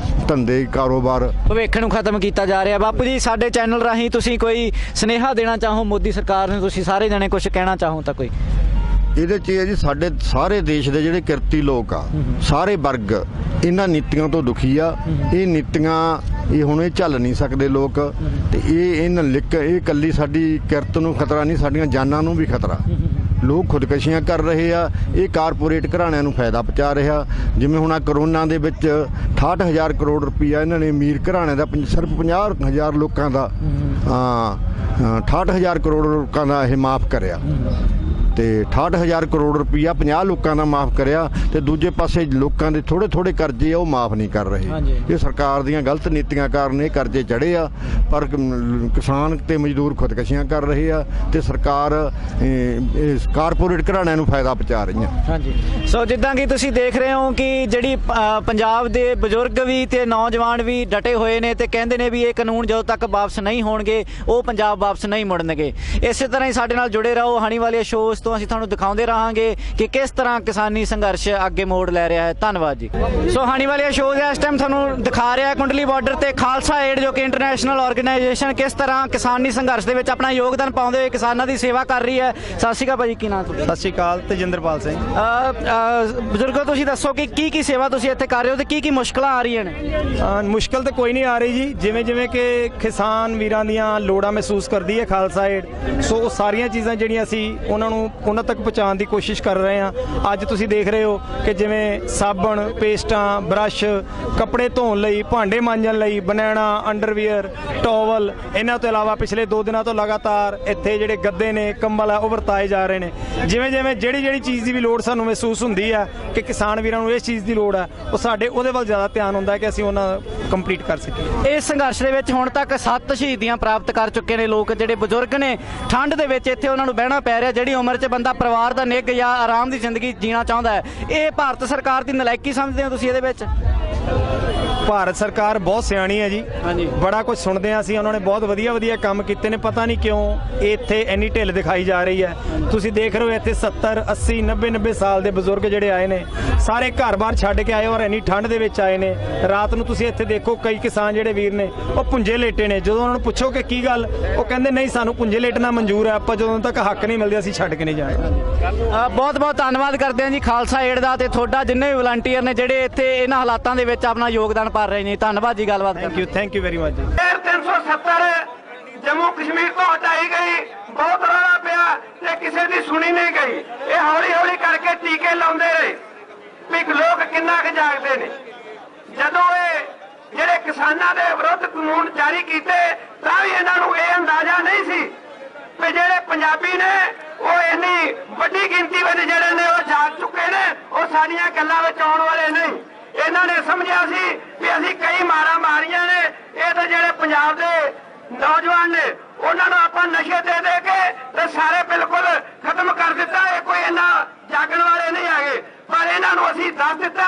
ਧੰਦੇ, ਕਾਰੋਬਾਰ, ਭਵਿੱਖ ਨੂੰ ਖਤਮ ਕੀਤਾ ਜਾ ਰਿਹਾ। ਬਾਪੂ ਜੀ, ਸਾਡੇ ਚੈਨਲ ਰਾਹੀਂ ਤੁਸੀਂ ਕੋਈ ਸੁਨੇਹਾ ਦੇਣਾ ਚਾਹੋ ਮੋਦੀ ਸਰਕਾਰ ਨੂੰ? ਤੁਸੀਂ ਸਾਰੇ ਜਣੇ ਕੁਝ ਕਹਿਣਾ ਚਾਹੋ ਤਾਂ ਕੋਈ? ਇਹਦੇ 'ਚ ਇਹ ਹੈ ਜੀ, ਸਾਡੇ ਸਾਰੇ ਦੇਸ਼ ਦੇ ਜਿਹੜੇ ਕਿਰਤੀ ਲੋਕ ਆ, ਸਾਰੇ ਵਰਗ ਇਹਨਾਂ ਨੀਤੀਆਂ ਤੋਂ ਦੁਖੀ ਆ। ਇਹ ਨੀਤੀਆਂ ਹੁਣ ਇਹ ਝੱਲ ਨਹੀਂ ਸਕਦੇ ਲੋਕ, ਤੇ ਇਹ ਇਕੱਲੀ ਸਾਡੀ ਕਿਰਤ ਨੂੰ ਖਤਰਾ ਨਹੀਂ, ਸਾਡੀਆਂ ਜਾਨਾਂ ਨੂੰ ਵੀ ਖਤਰਾ। ਲੋਕ ਖੁਦਕਸ਼ੀਆਂ ਕਰ ਰਹੇ ਆ। ਇਹ ਕਾਰਪੋਰੇਟ ਘਰਾਣਿਆਂ ਨੂੰ ਫਾਇਦਾ ਪਹੁੰਚਾ ਰਿਹਾ। ਜਿਵੇਂ ਹੁਣ ਆ ਕਰੋਨਾ ਦੇ ਵਿੱਚ 68,000 ਕਰੋੜ ਰੁਪਈਆ ਇਹਨਾਂ ਨੇ ਅਮੀਰ ਘਰਾਣਿਆਂ ਦਾ, ਸਿਰਫ 50,000 ਲੋਕਾਂ ਦਾ, 68,000 ਕਰੋੜ ਲੋਕਾਂ ਦਾ ਇਹ ਮਾਫ ਕਰਿਆ। ਤੇ 68000 ਕਰੋੜ ਰੁਪਈਆ 50 ਲੋਕਾਂ ਦਾ ਮਾਫ ਕਰਿਆ ਤੇ ਦੂਜੇ ਪਾਸੇ ਲੋਕਾਂ ਦੇ ਥੋੜੇ ਥੋੜੇ ਕਰਜ਼ੇ ਉਹ ਮਾਫ ਨਹੀਂ ਕਰ ਰਹੇ। ਇਹ ਸਰਕਾਰ ਦੀਆਂ ਗਲਤ ਨੀਤੀਆਂ ਕਾਰਨ ਇਹ ਕਰਜ਼ੇ ਚੜੇ ਆ, ਪਰ ਕਿਸਾਨ ਤੇ ਮਜ਼ਦੂਰ ਖੁਦਕਸ਼ੀਆਂ ਕਰ ਰਹੇ ਆ ਤੇ ਸਰਕਾਰ ਕਾਰਪੋਰੇਟ ਘਰਾਣਿਆਂ ਨੂੰ ਫਾਇਦਾ ਪਹੁੰਚਾ ਰਹੀਆਂ। ਹਾਂਜੀ, ਸੋ ਜਿੱਦਾਂ ਕਿ ਤੁਸੀਂ ਦੇਖ ਰਹੇ ਹੋ ਕਿ ਜਿਹੜੀ ਪੰਜਾਬ ਦੇ ਬਜ਼ੁਰਗ ਵੀ ਤੇ ਨੌਜਵਾਨ ਵੀ ਡਟੇ ਹੋਏ ਨੇ ਤੇ ਕਹਿੰਦੇ ਨੇ ਵੀ ਇਹ ਕਾਨੂੰਨ ਜਦੋਂ ਤੱਕ ਵਾਪਸ ਨਹੀਂ ਹੋਣਗੇ ਉਹ ਪੰਜਾਬ ਵਾਪਸ ਨਹੀਂ ਮੁੜਨਗੇ। ਇਸੇ ਤਰ੍ਹਾਂ ਹੀ ਸਾਡੇ ਨਾਲ ਜੁੜੇ ਰਹੋ। ਹਣੀ ਵਾਲੇ ਸ਼ੋਅ ਤੋਂ ਅਸੀਂ ਤੁਹਾਨੂੰ ਦਿਖਾਉਂਦੇ ਰਹਾਂਗੇ ਕਿ ਕਿਸ ਤਰ੍ਹਾਂ ਕਿਸਾਨੀ ਸੰਘਰਸ਼ ਅੱਗੇ ਮੋੜ ਲੈ ਰਿਹਾ ਹੈ। ਧੰਨਵਾਦ ਜੀ। ਸੋ ਹਣੀ ਵਾਲੇ ਸ਼ੋਅ ਇਸ ਟਾਈਮ ਤੁਹਾਨੂੰ ਦਿਖਾ ਰਿਹਾ ਕੁੰਡਲੀ ਬਾਰਡਰ ਤੇ ਖਾਲਸਾ ਏਡ, ਜੋ ਕਿ ਇੰਟਰਨੈਸ਼ਨਲ ਆਰਗੇਨਾਈਜੇਸ਼ਨ ਕਿਸ ਤਰ੍ਹਾਂ ਕਿਸਾਨੀ ਸੰਘਰਸ਼ ਦੇ ਵਿੱਚ ਆਪਣਾ ਯੋਗਦਾਨ ਪਾਉਂਦੇ ਹੋਏ ਕਿਸਾਨਾਂ ਦੀ ਸੇਵਾ ਕਰ ਰਹੀ ਹੈ। ਸਤਿ ਸ਼੍ਰੀ ਅਕਾਲ ਭਾਜੀ, ਕੀ ਨਾਮ ਤੁਹਾਡਾ? ਸਤਿ ਸ਼੍ਰੀ ਅਕਾਲ, ਤੇਜਿੰਦਰਪਾਲ ਸਿੰਘ। ਬਜ਼ੁਰਗੋ, ਤੁਸੀਂ ਦੱਸੋ ਕਿ ਕੀ ਸੇਵਾ ਤੁਸੀਂ ਇੱਥੇ ਕਰ ਰਹੇ ਹੋ ਤੇ ਕੀ ਮੁਸ਼ਕਲਾਂ ਆ ਰਹੀਆਂ ਨੇ? ਮੁਸ਼ਕਲ ਤਾਂ ਕੋਈ ਨਹੀਂ ਆ ਰਹੀ ਜੀ, ਜਿਵੇਂ ਕਿ ਕਿਸਾਨ ਵੀਰਾਂ ਦੀਆਂ ਲੋੜਾਂ ਮਹਿਸੂਸ ਕਰਦੀ ਹੈ ਖਾਲਸਾ ਏਡ, ਸੋ ਉਹ ਸਾਰੀਆਂ ਚੀਜ਼ਾਂ ਜਿਹੜੀਆਂ ਅਸੀਂ ਉਹਨਾਂ ਤੱਕ ਪਹੁੰਚਾਉਣ ਦੀ ਕੋਸ਼ਿਸ਼ ਕਰ ਰਹੇ ਹਾਂ। ਅੱਜ ਤੁਸੀਂ ਦੇਖ ਰਹੇ ਹੋ ਕਿ ਜਿਵੇਂ ਸਾਬਣ, ਪੇਸਟਾਂ, ਬਰੱਸ਼, ਕੱਪੜੇ ਧੋਣ ਲਈ, ਭਾਂਡੇ ਮਾਂਜਣ ਲਈ, ਬਨੈਣਾ, ਅੰਡਰਵੀਅਰ, ਟਾਵਲ, ਇਹਨਾਂ ਤੋਂ ਇਲਾਵਾ ਪਿਛਲੇ 2 ਦਿਨਾਂ ਤੋਂ ਲਗਾਤਾਰ ਇੱਥੇ ਜਿਹੜੇ ਗੱਦੇ ਨੇ, ਕੰਬਲ ਆ, ਉਹ ਵਰਤਾਏ ਜਾ ਰਹੇ ਨੇ। ਜਿਵੇਂ ਜਿਹੜੀ ਚੀਜ਼ ਦੀ ਵੀ ਲੋੜ ਸਾਨੂੰ ਮਹਿਸੂਸ ਹੁੰਦੀ ਹੈ ਕਿ ਕਿਸਾਨ ਵੀਰਾਂ ਨੂੰ ਇਸ ਚੀਜ਼ ਦੀ ਲੋੜ ਹੈ, ਉਹ ਸਾਡੇ ਉਹਦੇ ਵੱਲ ਜ਼ਿਆਦਾ ਧਿਆਨ ਹੁੰਦਾ ਹੈ ਕਿ ਅਸੀਂ ਉਹਨਾਂ ਕੰਪਲੀਟ ਕਰ ਸਕੀਏ। ਇਸ ਸੰਘਰਸ਼ ਦੇ ਵਿੱਚ ਹੁਣ ਤੱਕ 7 ਸ਼ਹੀਦੀਆਂ ਪ੍ਰਾਪਤ ਕਰ ਚੁੱਕੇ ਨੇ ਲੋਕ, ਜਿਹੜੇ ਬਜ਼ੁਰਗ ਨੇ। ਠੰਡ ਦੇ ਵਿੱਚ ਇੱਥੇ ਉਹਨਾਂ ਨੂੰ ਬਹਿਣਾ ਪੈ ਰਿਹਾ। ਜਿਹੜੀ ਉਮਰ 'ਚ ਬੰਦਾ ਪਰਿਵਾਰ ਦਾ ਨਿੱਘ ਜਾਂ ਆਰਾਮ ਦੀ ਜ਼ਿੰਦਗੀ ਜੀਣਾ ਚਾਹੁੰਦਾ ਹੈ, ਇਹ ਭਾਰਤ ਸਰਕਾਰ ਦੀ ਨਲਾਇਕੀ ਸਮਝਦੇ ਹੋ ਤੁਸੀਂ ਇਹਦੇ ਵਿੱਚ? ਭਾਰਤ ਸਰਕਾਰ ਬਹੁਤ ਸਿਆਣੀ ਹੈ ਜੀ। ਹਾਂਜੀ, ਬੜਾ ਕੁਝ ਸੁਣਦੇ ਹਾਂ ਅਸੀਂ, ਉਹਨਾਂ ਨੇ ਬਹੁਤ ਵਧੀਆ ਕੰਮ ਕੀਤੇ ਨੇ। ਪਤਾ ਨਹੀਂ ਕਿਉਂ ਇੱਥੇ ਇੰਨੀ ਢਿੱਲ ਦਿਖਾਈ ਜਾ ਰਹੀ ਹੈ। ਤੁਸੀਂ ਦੇਖ ਰਹੇ ਹੋ ਇੱਥੇ 70, 80, 90 ਸਾਲ ਦੇ ਬਜ਼ੁਰਗ ਜਿਹੜੇ ਆਏ ਨੇ, ਸਾਰੇ ਘਰ-ਬਾਰ ਛੱਡ ਕੇ ਆਏ ਔਰ ਇੰਨੀ ਠੰਡ ਦੇ ਵਿੱਚ ਆਏ ਨੇ। ਰਾਤ ਨੂੰ ਤੁਸੀਂ ਇੱਥੇ ਦੇਖੋ ਕਈ ਕਿਸਾਨ ਜਿਹੜੇ ਵੀਰ ਨੇ ਉਹ ਪੁੰਜੇ ਲੇਟੇ ਨੇ। ਜਦੋਂ ਉਹਨਾਂ ਨੂੰ ਪੁੱਛੋ ਕਿ ਕੀ ਗੱਲ, ਉਹ ਕਹਿੰਦੇ ਨਹੀਂ, ਸਾਨੂੰ ਪੁੰਜੇ ਲੇਟਣਾ ਮਨਜ਼ੂਰ ਹੈ, ਆਪਾਂ ਜਦੋਂ ਤੱਕ ਹੱਕ ਨਹੀਂ ਮਿਲਦੇ ਅਸੀਂ ਛੱਡ ਕੇ ਨਹੀਂ ਜਾਣਾ। ਬਹੁਤ ਬਹੁਤ ਧੰਨਵਾਦ ਕਰਦੇ ਹਾਂ ਜੀ ਖਾਲਸਾ ਏਡ ਦਾ ਤੇ ਤੁਹਾਡਾ, ਜਿੰਨੇ ਵੀ ਵਲੰਟੀਅਰ ਨੇ ਜਿਹੜੇ ਇੱਥੇ ਇਹਨਾਂ ਹਾਲਾਤਾਂ ਦੇ ਵਿੱਚ ਆਪਣਾ ਯੋਗਦਾਨ ਪਾ ਰਹੇ ਨੇ। ਧੰਨਵਾਦ ਜੀ ਗੱਲਬਾਤ ਕਰਨ। ਥੈਂਕ ਯੂ ਵੈਰੀ ਮਚ ਜੀ। 370 ਜੰਮੂ ਕਸ਼ਮੀਰ ਤੋਂ ਹਟਾਈ ਗਈ, ਬਹੁਤ ਰੌਲਾ ਪਿਆ ਤੇ ਕਿਸੇ ਦੀ ਸੁਣੀ ਨਹੀਂ ਗਈ। ਇਹ ਹੌਲੀ ਹੌਲੀ ਕਰਕੇ ਟੀਕੇ ਲਾਉਂਦੇ ਰਹੇ ਵੀ ਲੋਕ ਕਿੰਨਾ ਕੁ ਜਾਗਦੇ ਨੇ। ਜਦੋਂ ਇਹ ਜਿਹੜੇ ਕਿਸਾਨਾਂ ਦੇ ਵਿਰੁੱਧ ਕਾਨੂੰਨ ਜਾਰੀ ਕੀਤੇ ਤਾਂ ਵੀ ਇਹਨਾਂ ਨੂੰ ਇਹ ਅੰਦਾਜ਼ਾ ਨਹੀਂ ਸੀ ਵੀ ਜਿਹੜੇ ਪੰਜਾਬੀ ਨੇ ਉਹ ਇੰਨੀ ਵੱਡੀ ਗਿਣਤੀ ਵਿੱਚ ਜਿਹੜੇ ਨੇ ਉਹ ਜਾਗ ਚੁੱਕੇ ਨੇ, ਉਹ ਸਾਡੀਆਂ ਗੱਲਾਂ ਵਿੱਚ ਆਉਣ ਵਾਲੇ ਨਹੀਂ। ਇਹਨਾਂ ਨੇ ਸਮਝਿਆ ਸੀ ਵੀ ਅਸੀਂ ਕਈ ਮਾਰਾਂ ਮਾਰੀਆਂ ਨੇ, ਇਹ ਤਾਂ ਜਿਹੜੇ ਪੰਜਾਬ ਦੇ ਨੌਜਵਾਨ ਨੇ ਉਹਨਾਂ ਨੂੰ ਆਪਾਂ ਨਸ਼ੇ ਦੇ ਕੇ ਤੇ ਸਾਰੇ ਬਿਲਕੁਲ ਖਤਮ ਕਰ ਦਿੱਤਾ। ਇਹ ਕੋਈ ਇੰਨਾ ਜਾਗਣ ਵਾਲੇ ਨਹੀਂ ਹੈਗੇ, ਪਰ ਇਹਨਾਂ ਨੂੰ ਅਸੀਂ ਦੱਸ ਦਿੱਤਾ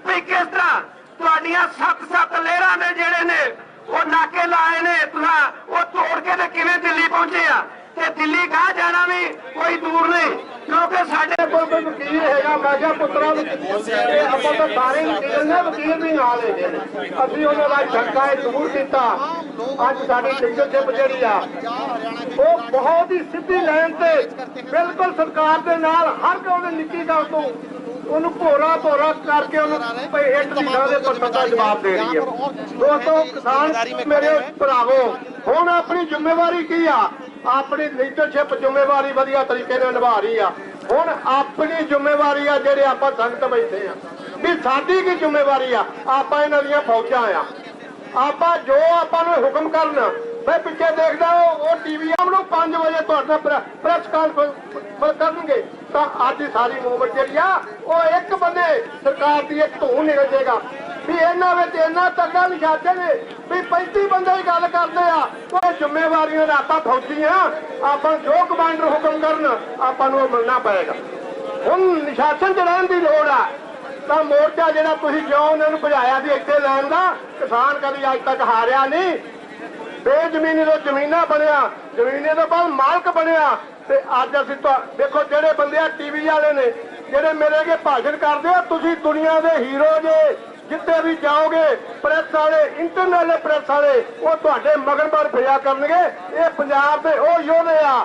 ਵੀ ਕਿਸ ਤਰ੍ਹਾਂ ਤੁਹਾਡੀਆਂ 7 ਲਹਿਰਾਂ ਦੇ ਜਿਹੜੇ ਨੇ ਉਹ ਨਾਕੇ ਲਾਏ ਨੇ, ਤੁਸੀਂ ਉਹ ਤੋੜ ਕੇ ਤੇ ਕਿਵੇਂ ਦਿੱਲੀ ਪਹੁੰਚੇ ਆ। ਤੇ ਦਿੱਲੀ ਕਹਾਂ ਜਾਣਾ ਵੀ ਕੋਈ ਦੂਰ ਨਹੀਂ, ਕਿਉਂਕਿ ਸਾਡੇ ਕੋਲ ਕੋਈ ਵਕੀਲ ਹੈਗਾ। ਮੈਂ ਕਿਹਾ ਪੁੱਤਰਾ ਆਪਾਂ ਤਾਂ ਸਾਰੇ ਵਕੀਲ ਨੇ, ਵਕੀਲ ਵੀ ਨਾਲ ਹੈਗੇ ਨੇ। ਅਸੀਂ ਉਹਨਾਂ ਦਾ ਸ਼ੰਕਾ ਦੂਰ ਕੀਤਾ। ਅੱਜ ਸਾਡੀ ਲੀਡਰਸ਼ਿਪ ਜਿਹੜੀ ਆ ਉਹ ਬਹੁਤ ਹੀ ਸਿੱਧੀ ਲਾਈਨ ਤੇ ਬਿਲਕੁਲ ਸਰਕਾਰ ਦੇ ਨਾਲ ਹਰ ਕੋਈ ਨਿੱਕੀ ਗੱਲ ਤੋਂ ਉਹਨੂੰ ਭੋਰਾ ਕਰਕੇ ਉਹਨੂੰ ਹਿੱਟ ਦੀ ਥਾਂ ਦੇ ਪਰਸਨ ਦਾ ਜਵਾਬ ਦੇ ਰਹੀ ਆ। ਦੋਸਤੋ ਕਿਸਾਨ ਮੇਰੇ ਭਰਾਵੋ, ਹੁਣ ਆਪਣੀ ਜ਼ਿੰਮੇਵਾਰੀ ਕੀ ਆ? ਆਪਣੀ ਲੀਡਰਸ਼ਿਪ ਜ਼ਿੰਮੇਵਾਰੀ ਵਧੀਆ ਤਰੀਕੇ ਨਾਲ ਨਿਭਾ ਰਹੀ ਆ। ਹੁਣ ਆਪਣੀ ਜ਼ਿੰਮੇਵਾਰੀ ਆ ਜਿਹੜੇ ਆਪਾਂ ਸੰਗਤ ਬੈਠੇ ਆ ਵੀ ਸਾਡੀ ਕੀ ਜ਼ਿੰਮੇਵਾਰੀ ਆ? ਆਪਾਂ ਇਹਨਾਂ ਦੀਆਂ ਫੌਜਾਂ ਆ। ਆਪਾਂ ਜੋ ਆਪਾਂ ਨੂੰ ਹੁਕਮ ਕਰਨ, ਮੈਂ ਪਿੱਛੇ ਦੇਖਦਾ ਉਹ ਟੀਵੀ ਨੂੰ 5 ਵਜੇ ਤੁਹਾਡਾ ਪ੍ਰੈਸ ਕਾਨਫਰੰਸ ਕਰਨਗੇ, ਤਾਂ ਅੱਜ ਸਾਰੀ ਮੂਵਮੈਂਟ ਜਿਹੜੀ ਆ ਉਹ ਇੱਕ ਬੰਦੇ ਸਰਕਾਰ ਦੀ ਇੱਕ ਧੂੰ ਨਿਕਲ ਜਾਏਗਾ ਵੀ ਇਹਨਾਂ ਵਿੱਚ ਇੰਨਾ ਤੱਕਾ ਨਿਸ਼ਾਨੇ ਨੇ ਵੀ 35 ਬੰਦੇ ਹੀ ਗੱਲ ਕਰਦੇ ਆ। ਉਹ ਜ਼ਿੰਮੇਵਾਰੀਆਂ ਦਾ ਆਪਾਂ ਫੌਜੀ ਆ, ਆਪਾਂ ਜੋ ਕਮਾਂਡਰ ਹੁਕਮ ਕਰਨ ਆਪਾਂ ਨੂੰ ਉਹ ਮਿਲਣਾ ਪਏਗਾ। ਹੁਣ ਨਿਸ਼ਾਸਨ ਚ ਰਹਿਣ ਦੀ ਲੋੜ ਆ। ਤਾਂ ਮੋਰਚਾ ਜਿਹੜਾ ਤੁਸੀਂ ਜਿਉਂ ਉਹਨਾਂ ਨੂੰ ਭਜਾਇਆ ਸੀ ਇੱਥੇ ਲੈਣ ਦਾ, ਕਿਸਾਨ ਕਦੀ ਅੱਜ ਤੱਕ ਹਾਰਿਆ ਨਹੀਂ। ਬੇਜ਼ਮੀਨੀ ਤੋਂ ਜ਼ਮੀਨਾਂ ਬਣਿਆ, ਜ਼ਮੀਨੇ ਤੋਂ ਬਾਅਦ ਮਾਲਕ ਬਣਿਆ। ਤੇ ਅੱਜ ਅਸੀਂ ਦੇਖੋ ਜਿਹੜੇ ਬੰਦੇ ਆ ਟੀਵੀ ਵਾਲੇ ਨੇ, ਜਿਹੜੇ ਮੇਰੇ ਅੱਗੇ ਭਾਸ਼ਣ ਕਰਦੇ ਆ, ਤੁਸੀਂ ਦੁਨੀਆ ਦੇ ਹੀਰੋ ਜੇ। ਜਿੱਥੇ ਵੀ ਜਾਓਗੇ ਪ੍ਰੈਸ ਵਾਲੇ, ਇੰਟਰਨੈਸ਼ਨਲ ਪ੍ਰੈਸ ਵਾਲੇ ਉਹ ਤੁਹਾਡੇ ਮਗਰ ਫਿਰਿਆ ਕਰਨਗੇ। ਇਹ ਪੰਜਾਬ ਦੇ ਉਹ ਯੋਧੇ ਆ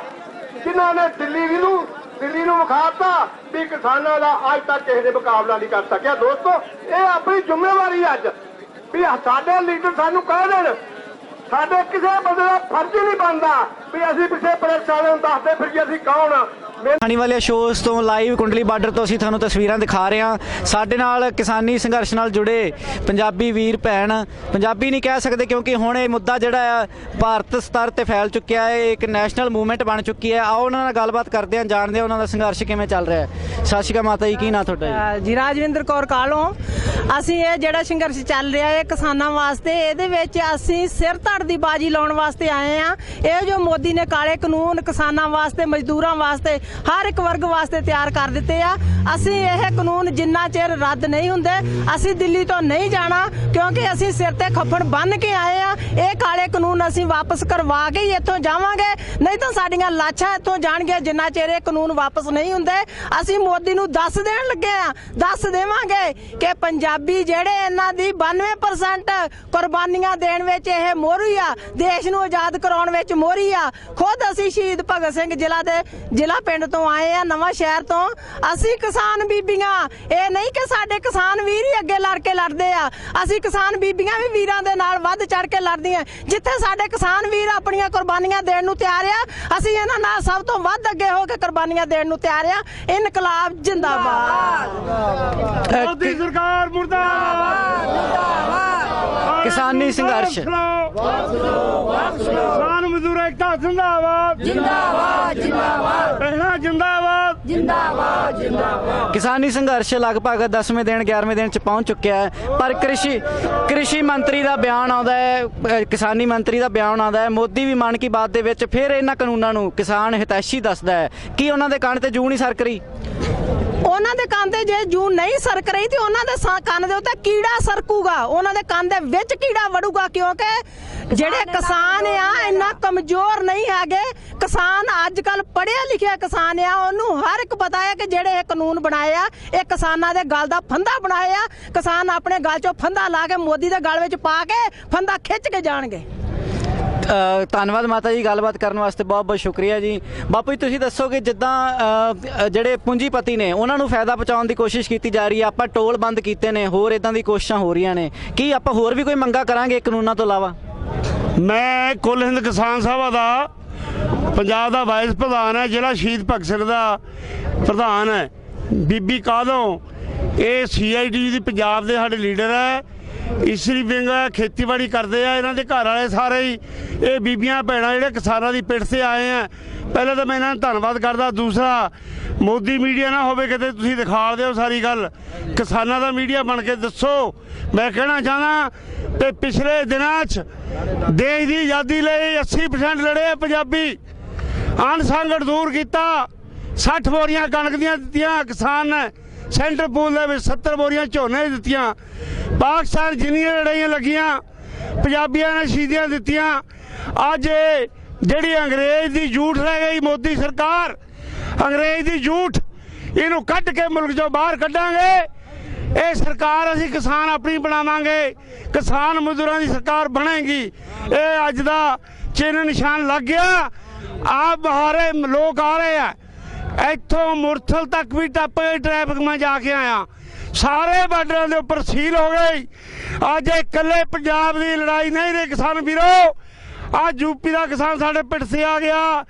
ਜਿਨ੍ਹਾਂ ਨੇ ਦਿੱਲੀ ਨੂੰ ਵਿਖਾਤਾ ਵੀ ਕਿਸਾਨਾਂ ਦਾ ਅੱਜ ਤੱਕ ਕਿਸੇ ਨੇ ਮੁਕਾਬਲਾ ਨਹੀਂ ਕਰ ਸਕਿਆ। ਦੋਸਤੋ, ਇਹ ਆਪਣੀ ਜ਼ਿੰਮੇਵਾਰੀ ਅੱਜ ਵੀ ਸਾਡੇ ਲੀਡਰ ਸਾਨੂੰ ਕਹਿ ਦੇਣ। ਸਾਡੇ ਕਿਸੇ ਬੰਦੇ ਦਾ ਫਰਜ਼ ਨਹੀਂ ਬਣਦਾ ਵੀ ਅਸੀਂ ਪਿੱਛੇ ਪ੍ਰੈਸ ਵਾਲਿਆਂ ਨੂੰ ਦੱਸਦੇ ਫਿਰ ਅਸੀਂ ਕੌਣ ਆ। ਆਉਣ ਵਾਲੇ ਸ਼ੋਅਸ ਤੋਂ ਲਾਈਵ ਕੁੰਡਲੀ ਬਾਰਡਰ ਤੋਂ ਅਸੀਂ ਤੁਹਾਨੂੰ ਤਸਵੀਰਾਂ ਦਿਖਾ ਰਹੇ ਹਾਂ। ਸਾਡੇ ਨਾਲ ਕਿਸਾਨੀ ਸੰਘਰਸ਼ ਨਾਲ ਜੁੜੇ ਪੰਜਾਬੀ ਵੀਰ ਭੈਣ, ਪੰਜਾਬੀ ਨਹੀਂ ਕਹਿ ਸਕਦੇ ਕਿਉਂਕਿ ਹੁਣ ਇਹ ਮੁੱਦਾ ਜਿਹੜਾ ਆ ਭਾਰਤ ਸਤਰ ਤੇ ਫੈਲ ਚੁੱਕਿਆ ਹੈ, ਇੱਕ ਨੈਸ਼ਨਲ ਮੂਵਮੈਂਟ ਬਣ ਚੁੱਕੀ ਹੈ। ਆਓ ਉਹਨਾਂ ਨਾਲ ਗੱਲਬਾਤ ਕਰਦੇ ਹਾਂ, ਜਾਣਦੇ ਹਾਂ ਉਹਨਾਂ ਦਾ ਸੰਘਰਸ਼ ਕਿਵੇਂ ਚੱਲ ਰਿਹਾ ਹੈ। ਸਤਿ ਸ਼੍ਰੀ ਅਕਾਲ ਮਾਤਾ ਜੀ, ਕੀ ਨਾਂ ਤੁਹਾਡਾ ਜੀ? ਰਾਜਵਿੰਦਰ ਕੌਰ ਕਾਲੋਂ। ਅਸੀਂ ਇਹ ਜਿਹੜਾ ਸੰਘਰਸ਼ ਚੱਲ ਰਿਹਾ ਹੈ ਕਿਸਾਨਾਂ ਵਾਸਤੇ, ਇਹਦੇ ਵਿੱਚ ਅਸੀਂ ਸਿਰ ਧੜ ਦੀ ਬਾਜੀ ਲਾਉਣ ਵਾਸਤੇ ਆਏ ਆ। ਇਹ ਜੋ ਮੋਦੀ ਨੇ ਕਾਲੇ ਕਾਨੂੰਨ ਕਿਸਾਨਾਂ ਵਾਸਤੇ, ਮਜ਼ਦੂਰਾਂ ਵਾਸਤੇ, ਹਰ ਇੱਕ ਵਰਗ ਵਾਸਤੇ ਤਿਆਰ ਕਰ ਦਿੱਤੇ ਆ। ਅਸੀਂ ਇਹ ਕਾਨੂੰਨ ਜਿੰਨਾ ਚਿਰ ਰੱਦ ਨਹੀਂ ਹੁੰਦੇ ਅਸੀਂ ਦਿੱਲੀ ਤੋਂ ਨਹੀਂ ਜਾਣਾ, ਕਿਉਂਕਿ ਅਸੀਂ ਸਿਰ ਤੇ ਖੱਫੜ ਬੰਨ ਕੇ ਆਏ ਆ। ਇਹ ਕਾਲੇ ਕਾਨੂੰਨ ਅਸੀਂ ਵਾਪਸ ਕਰਵਾ ਕੇ ਹੀ ਇੱਥੋਂ ਜਾਵਾਂਗੇ, ਨਹੀਂ ਤਾਂ ਸਾਡੀਆਂ ਲਾਸ਼ਾਂ ਇੱਥੋਂ ਜਾਣਗੀਆਂ ਜਿੰਨਾ ਚਿਰ ਇਹ ਕਾਨੂੰਨ ਵਾਪਸ ਨਹੀਂ ਹੁੰਦੇ। ਅਸੀਂ ਮੋਦੀ ਨੂੰ ਦੱਸ ਦੇਣ ਲੱਗੇ ਆ, ਦੱਸ ਦੇਵਾਂਗੇ ਕਿ ਪੰਜਾਬੀ ਜਿਹੜੇ ਇਹਨਾਂ ਦੀ 92% ਕੁਰਬਾਨੀਆਂ ਦੇਣ ਵਿੱਚ ਇਹ ਮੋਹਰੀ ਆ, ਦੇਸ਼ ਨੂੰ ਆਜ਼ਾਦ ਕਰਾਉਣ ਵਿੱਚ ਮੋਹਰੀ ਆ। ਖੁਦ ਅਸੀਂ ਸ਼ਹੀਦ ਭਗਤ ਸਿੰਘ ਜ਼ਿਲ੍ਹਾ ਪਿੰਡ ਤੋਂ ਆਏ ਆ, ਨਵਾਂ ਸ਼ਹਿਰ ਤੋਂ। ਅਸੀਂ ਕਿਸਾਨ ਬੀਬੀਆਂ, ਇਹ ਨਹੀਂ ਕਿ ਸਾਡੇ ਕਿਸਾਨ ਵੀਰ ਹੀ ਅੱਗੇ ਲੜ ਕੇ ਲੜਦੇ ਆ, ਅਸੀਂ ਕਿਸਾਨ ਬੀਬੀਆਂ ਵੀ ਵੀਰਾਂ ਦੇ ਨਾਲ ਵੱਧ ਚੜ ਕੇ ਲੜਦੀਆਂ। ਜਿੱਥੇ ਸਾਡੇ ਕਿਸਾਨ ਵੀਰ ਆਪਣੀਆਂ ਕੁਰਬਾਨੀਆਂ ਦੇਣ ਨੂੰ ਤਿਆਰ ਆ, ਅਸੀਂ ਇਹਨਾਂ ਨਾਲ ਸਭ ਤੋਂ ਵੱਧ ਅੱਗੇ ਹੋ ਕੇ ਕੁਰਬਾਨੀਆਂ ਦੇਣ ਨੂੰ ਤਿਆਰ ਆ। ਇਨਕਲਾਬ ਜਿੰਦਾਬਾਦ। ਮੋਦੀ ਸਰਕਾਰ ਮੁਰਦਾਬਾਦ, ਮੁਰਦਾਬਾਦ। ਕਿਸਾਨੀ ਸੰਘਰਸ਼, ਕਿਸਾਨ ਮਜ਼ਦੂਰ ਏਕਤਾ ਜਿੰਦਾਬਾਦ, ਜਿੰਦਾਬਾਦ, ਜਿੰਦਾਬਾਦ। ਪਹਿਲਾਂ ਜਿੰਦਾਬਾਦ, ਜਿੰਦਾਬਾਦ, ਜਿੰਦਾਬਾਦ। ਕਿਸਾਨੀ ਸੰਘਰਸ਼ ਲਗਭਗ 10ਵੇਂ ਦਿਨ 11ਵੇਂ ਦਿਨ ਚ ਪਹੁੰਚ ਚੁੱਕਿਆ ਹੈ, ਪਰ ਕ੍ਰਿਸ਼ੀ ਮੰਤਰੀ ਦਾ ਬਿਆਨ ਆਉਂਦਾ ਹੈ, ਕਿਸਾਨੀ ਮੰਤਰੀ ਦਾ ਬਿਆਨ ਆਉਂਦਾ ਹੈ। ਮੋਦੀ ਵੀ ਮਨ ਕੀ ਬਾਤ ਦੇ ਵਿੱਚ ਫਿਰ ਇਹਨਾਂ ਕਾਨੂੰਨਾਂ ਨੂੰ ਕਿਸਾਨ ਹਿਤੈਸ਼ੀ ਦੱਸਦਾ ਹੈ। ਕੀ ਉਹਨਾਂ ਦੇ ਕੰਨ ਤੇ ਜੂੰ ਨਹੀਂ ਸਰਕ ਰਹੀ? ਉਹਨਾਂ ਦੇ ਕੰਨ ਤੇ ਜੇ ਜੂੰ ਨਹੀਂ ਸਰਕ ਰਹੀ ਤੇ ਉਹਨਾਂ ਦੇ ਕੰਨ ਦੇ ਉੱਤੇ ਕੀੜਾ ਸਰਕੂਗਾ, ਉਹਨਾਂ ਦੇ ਕੰਨ ਦੇ ਵਿੱਚ ਕੀੜਾ ਵੜੂਗਾ, ਕਿਉਂਕਿ ਜਿਹੜੇ ਕਿਸਾਨ ਆ ਇੰਨਾ ਕਮਜ਼ੋਰ ਨਹੀਂ ਹੈਗੇ। ਕਿਸਾਨ ਅੱਜ ਕੱਲ ਪੜ੍ਹਿਆ ਲਿਖਿਆ ਕਿਸਾਨ ਆ, ਉਹਨੂੰ ਹਰ ਇੱਕ ਪਤਾ ਹੈ ਕਿ ਜਿਹੜੇ ਇਹ ਕਾਨੂੰਨ ਬਣਾਏ ਆ ਇਹ ਕਿਸਾਨਾਂ ਦੇ ਗਲ ਦਾ ਫੰਦਾ ਬਣਾਏ ਆ। ਕਿਸਾਨ ਆਪਣੇ ਗਲ ਚੋਂ ਫੰਦਾ ਲਾ ਕੇ ਮੋਦੀ ਦੇ ਗਲ ਵਿੱਚ ਪਾ ਕੇ ਫੰਦਾ ਖਿੱਚ ਕੇ ਜਾਣਗੇ। ਧੰਨਵਾਦ ਮਾਤਾ ਜੀ, ਗੱਲਬਾਤ ਕਰਨ ਵਾਸਤੇ ਬਹੁਤ ਬਹੁਤ ਸ਼ੁਕਰੀਆ ਜੀ। ਬਾਪੂ ਜੀ ਤੁਸੀਂ ਦੱਸੋ ਕਿ ਜਿੱਦਾਂ ਜਿਹੜੇ ਪੂੰਜੀਪਤੀ ਨੇ ਉਹਨਾਂ ਨੂੰ ਫਾਇਦਾ ਪਹੁੰਚਾਉਣ ਦੀ ਕੋਸ਼ਿਸ਼ ਕੀਤੀ ਜਾ ਰਹੀ ਹੈ, ਆਪਾਂ ਟੋਲ ਬੰਦ ਕੀਤੇ ਨੇ, ਹੋਰ ਇਦਾਂ ਦੀ ਕੋਸ਼ਿਸ਼ਾਂ ਹੋ ਰਹੀਆਂ ਨੇ, ਕੀ ਆਪਾਂ ਹੋਰ ਵੀ ਕੋਈ ਮੰਗਾ ਕਰਾਂਗੇ ਕਾਨੂੰਨਾਂ ਤੋਂ ਇਲਾਵਾ? ਮੈਂ ਕੁੱਲ ਹਿੰਦ ਕਿਸਾਨ ਸਭਾ ਦਾ ਪੰਜਾਬ ਦਾ ਵਾਈਸ ਪ੍ਰਧਾਨ ਹੈ, ਜ਼ਿਲ੍ਹਾ ਸ਼ਹੀਦ ਭਗਤ ਸਿੰਘ ਦਾ ਪ੍ਰਧਾਨ ਹੈ ਬੀਬੀ ਕਾਦੋਂ। ਇਹ CID ਦੀ ਪੰਜਾਬ ਦੇ ਸਾਡੇ ਲੀਡਰ ਹੈ, ਇਸਰੀ ਵਿੰਗ ਖੇਤੀਬਾੜੀ ਕਰਦੇ ਆ, ਇਹਨਾਂ ਦੇ ਘਰ ਵਾਲੇ ਸਾਰੇ ਹੀ ਇਹ ਬੀਬੀਆਂ ਭੈਣਾਂ ਜਿਹੜੇ ਕਿਸਾਨਾਂ ਦੀ ਪਿੱਠ ਤੇ ਆਏ ਆ। ਪਹਿਲਾਂ ਤਾਂ ਮੈਂ ਇਹਨਾਂ ਦਾ ਧੰਨਵਾਦ ਕਰਦਾ। ਦੂਸਰਾ, ਮੋਦੀ ਮੀਡੀਆ ਨਾ ਹੋਵੇ ਕਿਤੇ ਤੁਸੀਂ ਦਿਖਾ ਦਿਓ ਸਾਰੀ ਗੱਲ, ਕਿਸਾਨਾਂ ਦਾ ਮੀਡੀਆ ਬਣ ਕੇ ਦੱਸੋ। ਮੈਂ ਕਹਿਣਾ ਚਾਹੁੰਦਾ ਕਿ ਪਿਛਲੇ ਦਿਨਾਂ 'ਚ ਦੇਸ਼ ਦੀ ਆਜ਼ਾਦੀ ਲਈ 80% ਲੜੇ ਆ ਪੰਜਾਬੀ, ਅਣਸੰਗ ਦੂਰ ਕੀਤਾ। 60 ਬੋਰੀਆਂ ਕਣਕ ਦੀਆਂ ਦਿੱਤੀਆਂ ਕਿਸਾਨ ਨੇ, ਸੈਂਟਰ ਪੂਲ ਦੇ ਵਿੱਚ 70 ਬੋਰੀਆਂ ਝੋਨੇ ਦੀ ਦਿੱਤੀਆਂ। ਪਾਕਿਸਤਾਨ ਜਿੰਨੀਆਂ ਲੜਾਈਆਂ ਲੱਗੀਆਂ ਪੰਜਾਬੀਆਂ ਨੇ ਸ਼ਹੀਦੀਆਂ ਦਿੱਤੀਆਂ। ਅੱਜ ਜਿਹੜੀ ਅੰਗਰੇਜ਼ ਦੀ ਝੂਠ ਰਹਿ ਗਈ ਮੋਦੀ ਸਰਕਾਰ, ਅੰਗਰੇਜ਼ ਦੀ ਝੂਠ, ਇਹਨੂੰ ਕੱਢ ਕੇ ਮੁਲਕ ਚੋਂ ਬਾਹਰ ਕੱਢਾਂਗੇ। ਇਹ ਸਰਕਾਰ ਅਸੀਂ ਕਿਸਾਨ ਆਪਣੀ ਬਣਾਵਾਂਗੇ, ਕਿਸਾਨ ਮਜ਼ਦੂਰਾਂ ਦੀ ਸਰਕਾਰ ਬਣੇਗੀ। ਇਹ ਅੱਜ ਦਾ ਚਿੰਨ੍ਹ ਨਿਸ਼ਾਨ ਲੱਗ ਗਿਆ। ਆਪ ਬਾਹਰੇ ਲੋਕ ਆ ਰਹੇ ਆ, ਇੱਥੋਂ ਮੁਰਥਲ ਤੱਕ ਵੀ ਟੱਪ ਗਏ। ਟ੍ਰੈਫਿਕ ਮੈਂ ਜਾ ਕੇ ਆਇਆ, ਸਾਰੇ ਬਾਰਡਰਾਂ ਦੇ ਉੱਪਰ ਸੀਲ ਹੋ ਗਈ। ਅੱਜ ਇਕੱਲੇ ਪੰਜਾਬ ਦੀ ਲੜਾਈ ਨਹੀਂ ਰਹੀ ਕਿਸਾਨ ਵੀਰੋ, ਅੱਜ ਯੂਪੀ ਦਾ ਕਿਸਾਨ ਸਾਡੇ ਪਿੱਠ ਤੇ ਆ ਗਿਆ,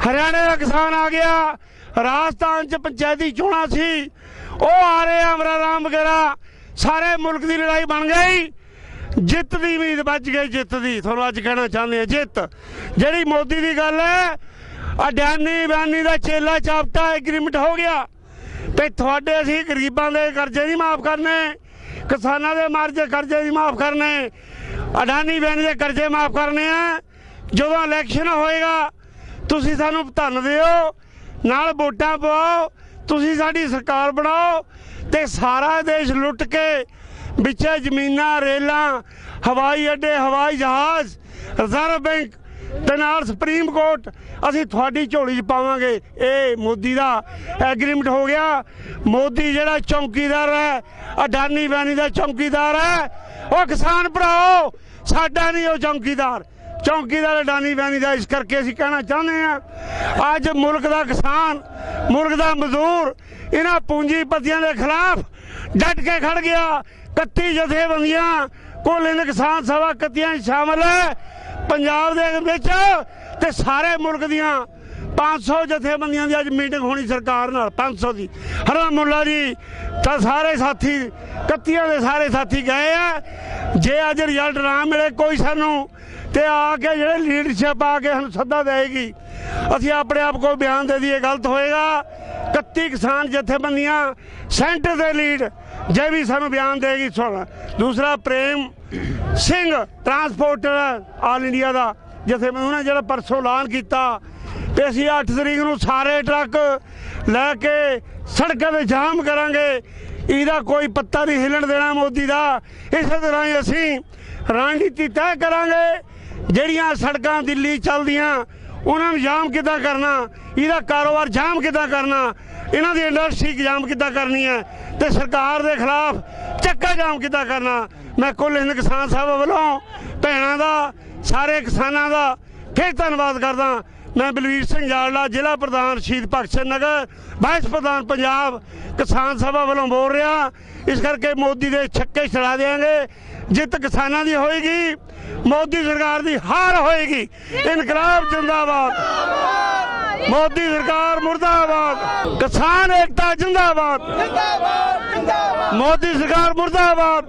ਹਰਿਆਣੇ ਦਾ ਕਿਸਾਨ ਆ ਗਿਆ, ਰਾਜਸਥਾਨ 'ਚ ਪੰਚਾਇਤੀ ਚੋਣਾਂ ਸੀ ਉਹ ਆ ਰਹੇ ਆ, ਅਮਰਾ ਰਾਮ ਵਗੈਰਾ, ਸਾਰੇ ਮੁਲਕ ਦੀ ਲੜਾਈ ਬਣ ਗਈ। ਜਿੱਤ ਦੀ ਉਮੀਦ ਬਚ ਗਈ, ਜਿੱਤ ਦੀ। ਤੁਹਾਨੂੰ ਅੱਜ ਕਹਿਣਾ ਚਾਹੁੰਦੇ ਆ ਜਿੱਤ। ਜਿਹੜੀ ਮੋਦੀ ਦੀ ਗੱਲ ਹੈ, ਅਡਾਨੀ ਬਾਨੀ ਦਾ ਚੇਲਾ ਚਾਪਟਾ ਐਗਰੀਮੈਂਟ ਹੋ ਗਿਆ ਤੇ ਤੁਹਾਡੇ ਅਸੀਂ ਗਰੀਬਾਂ ਦੇ ਕਰਜ਼ੇ ਨਹੀਂ ਮਾਫ ਕਰਨੇ, ਕਿਸਾਨਾਂ ਦੇ ਮਾਰਜੇ ਕਰਜ਼ੇ ਨਹੀਂ ਮਾਫ ਕਰਨੇ, ਅਡਾਨੀ ਬਾਨੀ ਦੇ ਕਰਜ਼ੇ ਮਾਫ ਕਰਨੇ ਆ। ਜਦੋਂ ਇਲੈਕਸ਼ਨ ਹੋਏਗਾ ਤੁਸੀਂ ਸਾਨੂੰ ਧੰਨ ਦਿਓ, ਨਾਲ ਵੋਟਾਂ ਪਾਓ, ਤੁਸੀਂ ਸਾਡੀ ਸਰਕਾਰ ਬਣਾਓ ਤੇ ਸਾਰਾ ਦੇਸ਼ ਲੁੱਟ ਕੇ ਵਿੱਚੇ ਜ਼ਮੀਨਾਂ, ਰੇਲਾਂ, ਹਵਾਈ ਅੱਡੇ, ਹਵਾਈ ਜਹਾਜ਼, ਰਿਜ਼ਰਵ ਬੈਂਕ ਤੇ ਨਾਲ ਸੁਪਰੀਮ ਕੋਰਟ ਅਸੀਂ ਤੁਹਾਡੀ ਝੋਲੀ 'ਚ ਪਾਵਾਂਗੇ। ਇਹ ਮੋਦੀ ਦਾ ਐਗਰੀਮੈਂਟ ਹੋ ਗਿਆ। ਮੋਦੀ ਜਿਹੜਾ ਚੌਂਕੀਦਾਰ ਹੈ, ਅਡਾਨੀ ਬਾਨੀ ਦਾ ਚੌਂਕੀਦਾਰ ਹੈ। ਉਹ ਕਿਸਾਨ ਭਰਾਓ, ਸਾਡਾ ਨਹੀਂ ਉਹ ਚੌਂਕੀਦਾਰ ਅਡਾਨੀ ਬਾਨੀ ਦਾ। ਇਸ ਕਰਕੇ ਅਸੀਂ ਕਹਿਣਾ ਚਾਹੁੰਦੇ ਹਾਂ ਅੱਜ ਮੁਲਕ ਦਾ ਕਿਸਾਨ, ਮੁਲਕ ਦਾ ਮਜ਼ਦੂਰ ਇਹਨਾਂ ਪੂੰਜੀਪਤੀਆਂ ਦੇ ਖਿਲਾਫ ਡਟ ਕੇ ਖੜ ਗਿਆ। 31 ਜਥੇਬੰਦੀਆਂ ਕੁੱਲ ਹਿੰਦ ਕਿਸਾਨ ਸਭਾ 31 ਸ਼ਾਮਲ ਹੈ ਪੰਜਾਬ ਦੇ ਵਿੱਚ ਤੇ ਸਾਰੇ ਮੁਲਕ ਦੀਆਂ 500 ਜਥੇਬੰਦੀਆਂ ਦੀ ਅੱਜ ਮੀਟਿੰਗ ਹੋਣੀ ਸਰਕਾਰ ਨਾਲ 500 ਦੀ ਹਰਮੁੱਲਾ ਜੀ ਤਾਂ ਸਾਰੇ ਸਾਥੀ 31 ਦੇ ਸਾਰੇ ਸਾਥੀ ਗਏ ਆ। ਜੇ ਅੱਜ ਰਿਜ਼ਲਟ ਨਾ ਮਿਲੇ ਕੋਈ ਸਾਨੂੰ ਤੇ ਆ ਕੇ ਜਿਹੜੇ ਲੀਡਰਸ਼ਿਪ ਆ ਕੇ ਸਾਨੂੰ ਸੱਦਾ ਦੇਗੀ ਅਸੀਂ ਆਪਣੇ ਆਪ ਕੋਲ ਬਿਆਨ ਦੇ ਦਈਏ ਗਲਤ ਹੋਏਗਾ। 31 ਕਿਸਾਨ ਜਥੇਬੰਦੀਆਂ ਸੈਂਟਰ ਦੇ ਲੀਡ ਜੇ ਵੀ ਸਾਨੂੰ ਬਿਆਨ ਦੇਗੀ ਸੁਣ। ਦੂਸਰਾ Prem Singh transporter all India ਦਾ ਜਥੇਬੰਦੀ ਉਹਨਾਂ ਜਿਹੜਾ ਪਰਸੋਂ ਐਲਾਨ ਕੀਤਾ ਤੇ ਅਸੀਂ 8 ਤਰੀਕ ਨੂੰ ਸਾਰੇ ਟਰੱਕ ਲੈ ਕੇ ਸੜਕਾਂ 'ਤੇ ਜਾਮ ਕਰਾਂਗੇ। ਇਹਦਾ ਕੋਈ ਪੱਤਾ ਨਹੀਂ ਹਿੱਲਣ ਦੇਣਾ ਮੋਦੀ ਦਾ। ਇਸੇ ਤਰ੍ਹਾਂ ਹੀ ਅਸੀਂ ਰਣਨੀਤੀ ਤੈਅ ਕਰਾਂਗੇ ਜਿਹੜੀਆਂ ਸੜਕਾਂ ਦਿੱਲੀ ਚੱਲਦੀਆਂ ਉਹਨਾਂ ਨੂੰ ਜਾਮ ਕਿੱਦਾਂ ਕਰਨਾ, ਇਹਦਾ ਕਾਰੋਬਾਰ ਜਾਮ ਕਿੱਦਾਂ ਕਰਨਾ, ਇਹਨਾਂ ਦੀ ਇੰਡਸਟਰੀ ਜਾਮ ਕਿੱਦਾਂ ਕਰਨੀ ਹੈ ਤੇ ਸਰਕਾਰ ਦੇ ਖਿਲਾਫ ਚੱਕਾ ਜਾਮ ਕਿੱਦਾਂ ਕਰਨਾ। ਮੈਂ ਕੁੱਲ ਹਿੰਦ ਕਿਸਾਨ ਸਭਾ ਵੱਲੋਂ ਭੈਣਾਂ ਦਾ ਸਾਰੇ ਕਿਸਾਨਾਂ ਦਾ ਫਿਰ ਧੰਨਵਾਦ ਕਰਦਾ। ਮੈਂ ਬਲਵੀਰ ਸਿੰਘ ਜਾਲੜਾ ਜ਼ਿਲ੍ਹਾ ਪ੍ਰਧਾਨ ਸ਼ਹੀਦ ਭਗਤ ਸਿੰਘ ਨਗਰ ਵਾਈਸ ਪ੍ਰਧਾਨ ਪੰਜਾਬ ਕਿਸਾਨ ਸਭਾ ਵੱਲੋਂ ਬੋਲ ਰਿਹਾ। ਇਸ ਕਰਕੇ ਮੋਦੀ ਦੇ ਛੱਕੇ ਛੜਾ ਦੇਵਾਂਗੇ। ਜਿੱਤ ਕਿਸਾਨਾਂ ਦੀ ਹੋਏਗੀ, ਮੋਦੀ ਸਰਕਾਰ ਦੀ ਹਾਰ ਹੋਏਗੀ। ਇਨਕਲਾਬ ਜਿੰਦਾਬਾਦ, ਮੋਦੀ ਸਰਕਾਰ ਮੁਰਦਾਬਾਦ, ਕਿਸਾਨ ਏਕਤਾ ਜਿੰਦਾਬਾਦ, ਮੋਦੀ ਸਰਕਾਰ ਮੁਰਦਾਬਾਦ।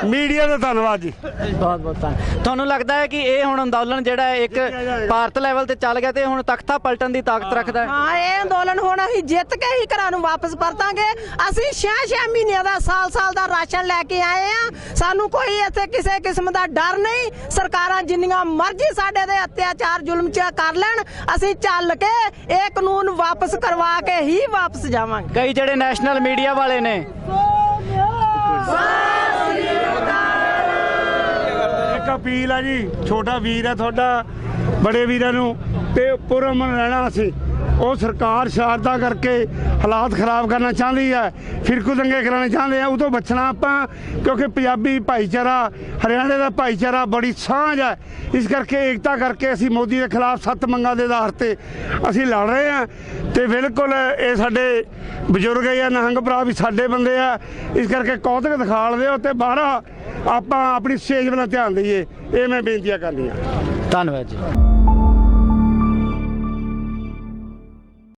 ਮੀਡੀਆ ਦਾ ਧੰਨਵਾਦ ਜੀ। ਬਹੁਤ ਬਹੁਤ ਧੰਨਵਾਦ। ਤੁਹਾਨੂੰ ਲੱਗਦਾ ਹੈ ਕਿ ਇਹ ਹੁਣ ਅੰਦੋਲਨ ਜਿਹੜਾ ਹੈ ਇੱਕ ਭਾਰਤ ਲੈਵਲ ਤੇ ਚੱਲ ਗਿਆ ਤੇ ਹੁਣ ਤਖਤਾ ਪਲਟਣ ਦੀ ਤਾਕਤ ਰੱਖਦਾ ਹੈ? ਹਾਂ, ਇਹ ਅੰਦੋਲਨ ਹੁਣ ਅਸੀਂ ਜਿੱਤ ਕੇ ਹੀ ਘਰਾਂ ਨੂੰ ਵਾਪਸ ਪਰਤਾਂਗੇ। ਅਸੀਂ 6 ਮਹੀਨਿਆਂ ਦਾ ਸਾਲ ਦਾ ਰਾਸ਼ਨ ਲੈ ਕੇ ਆਏ ਆ। ਸਾਨੂੰ ਕੋਈ ਇੱਥੇ ਕਿਸੇ ਕਿਸਮ ਦਾ ਡਰ ਨਹੀਂ। ਸਰਕਾਰਾਂ ਜਿੰਨੀਆਂ ਮਰਜ਼ੀ ਸਾਡੇ ਦੇ ਅਤਿਆਚਾਰ ਜ਼ੁਲਮ ਚ ਕਰ ਲੈਣ, ਅਸੀਂ ਚੱਲ ਕੇ ਇਹ ਕਾਨੂੰਨ ਵਾਪਸ ਕਰਵਾ ਕੇ ਹੀ ਵਾਪਸ ਜਾਵਾਂਗੇ। ਕਈ ਜਿਹੜੇ ਨੈਸ਼ਨਲ ਮੀਡੀਆ ਵਾਲੇ ਨੇ ਇੱਕ ਅਪੀਲ ਆ ਜੀ, ਛੋਟਾ ਵੀਰ ਹੈ ਤੁਹਾਡਾ, ਬੜੇ ਵੀਰਾਂ ਨੂੰ ਤੇ ਪੁਰਅਮਨ ਰਹਿਣਾ। ਅਸੀਂ ਉਹ ਸਰਕਾਰ ਸ਼ਰਾਰਤਾਂ ਕਰਕੇ ਹਾਲਾਤ ਖਰਾਬ ਕਰਨਾ ਚਾਹੁੰਦੀ ਹੈ, ਫਿਰਕੂ ਦੰਗੇ ਕਰਾਉਣੇ ਚਾਹੁੰਦੇ ਆ। ਉਹ ਤੋਂ ਬਚਣਾ ਆਪਾਂ, ਕਿਉਂਕਿ ਪੰਜਾਬੀ ਭਾਈਚਾਰਾ ਹਰਿਆਣੇ ਦਾ ਭਾਈਚਾਰਾ ਬੜੀ ਸਾਂਝ ਹੈ। ਇਸ ਕਰਕੇ ਏਕਤਾ ਕਰਕੇ ਅਸੀਂ ਮੋਦੀ ਦੇ ਖਿਲਾਫ 7 ਮੰਗਾਂ ਦੇ ਆਧਾਰ ਤੇ ਅਸੀਂ ਲੜ ਰਹੇ ਹਾਂ। ਤੇ ਬਿਲਕੁਲ ਇਹ ਸਾਡੇ ਬਜ਼ੁਰਗ ਆ, ਨਿਹੰਗ ਭਰਾ ਵੀ ਸਾਡੇ ਬੰਦੇ ਆ। ਇਸ ਕਰਕੇ ਕੌਤਕ ਦਿਖਾ ਦਿਓ ਤੇ ਬਾਹਰ ਆਪਾਂ ਆਪਣੀ ਸਟੇਜ ਵੱਲ ਧਿਆਨ ਦਈਏ। ਇਹ ਮੈਂ ਬੇਨਤੀਆਂ ਕਰਨੀਆਂ। ਧੰਨਵਾਦ ਜੀ।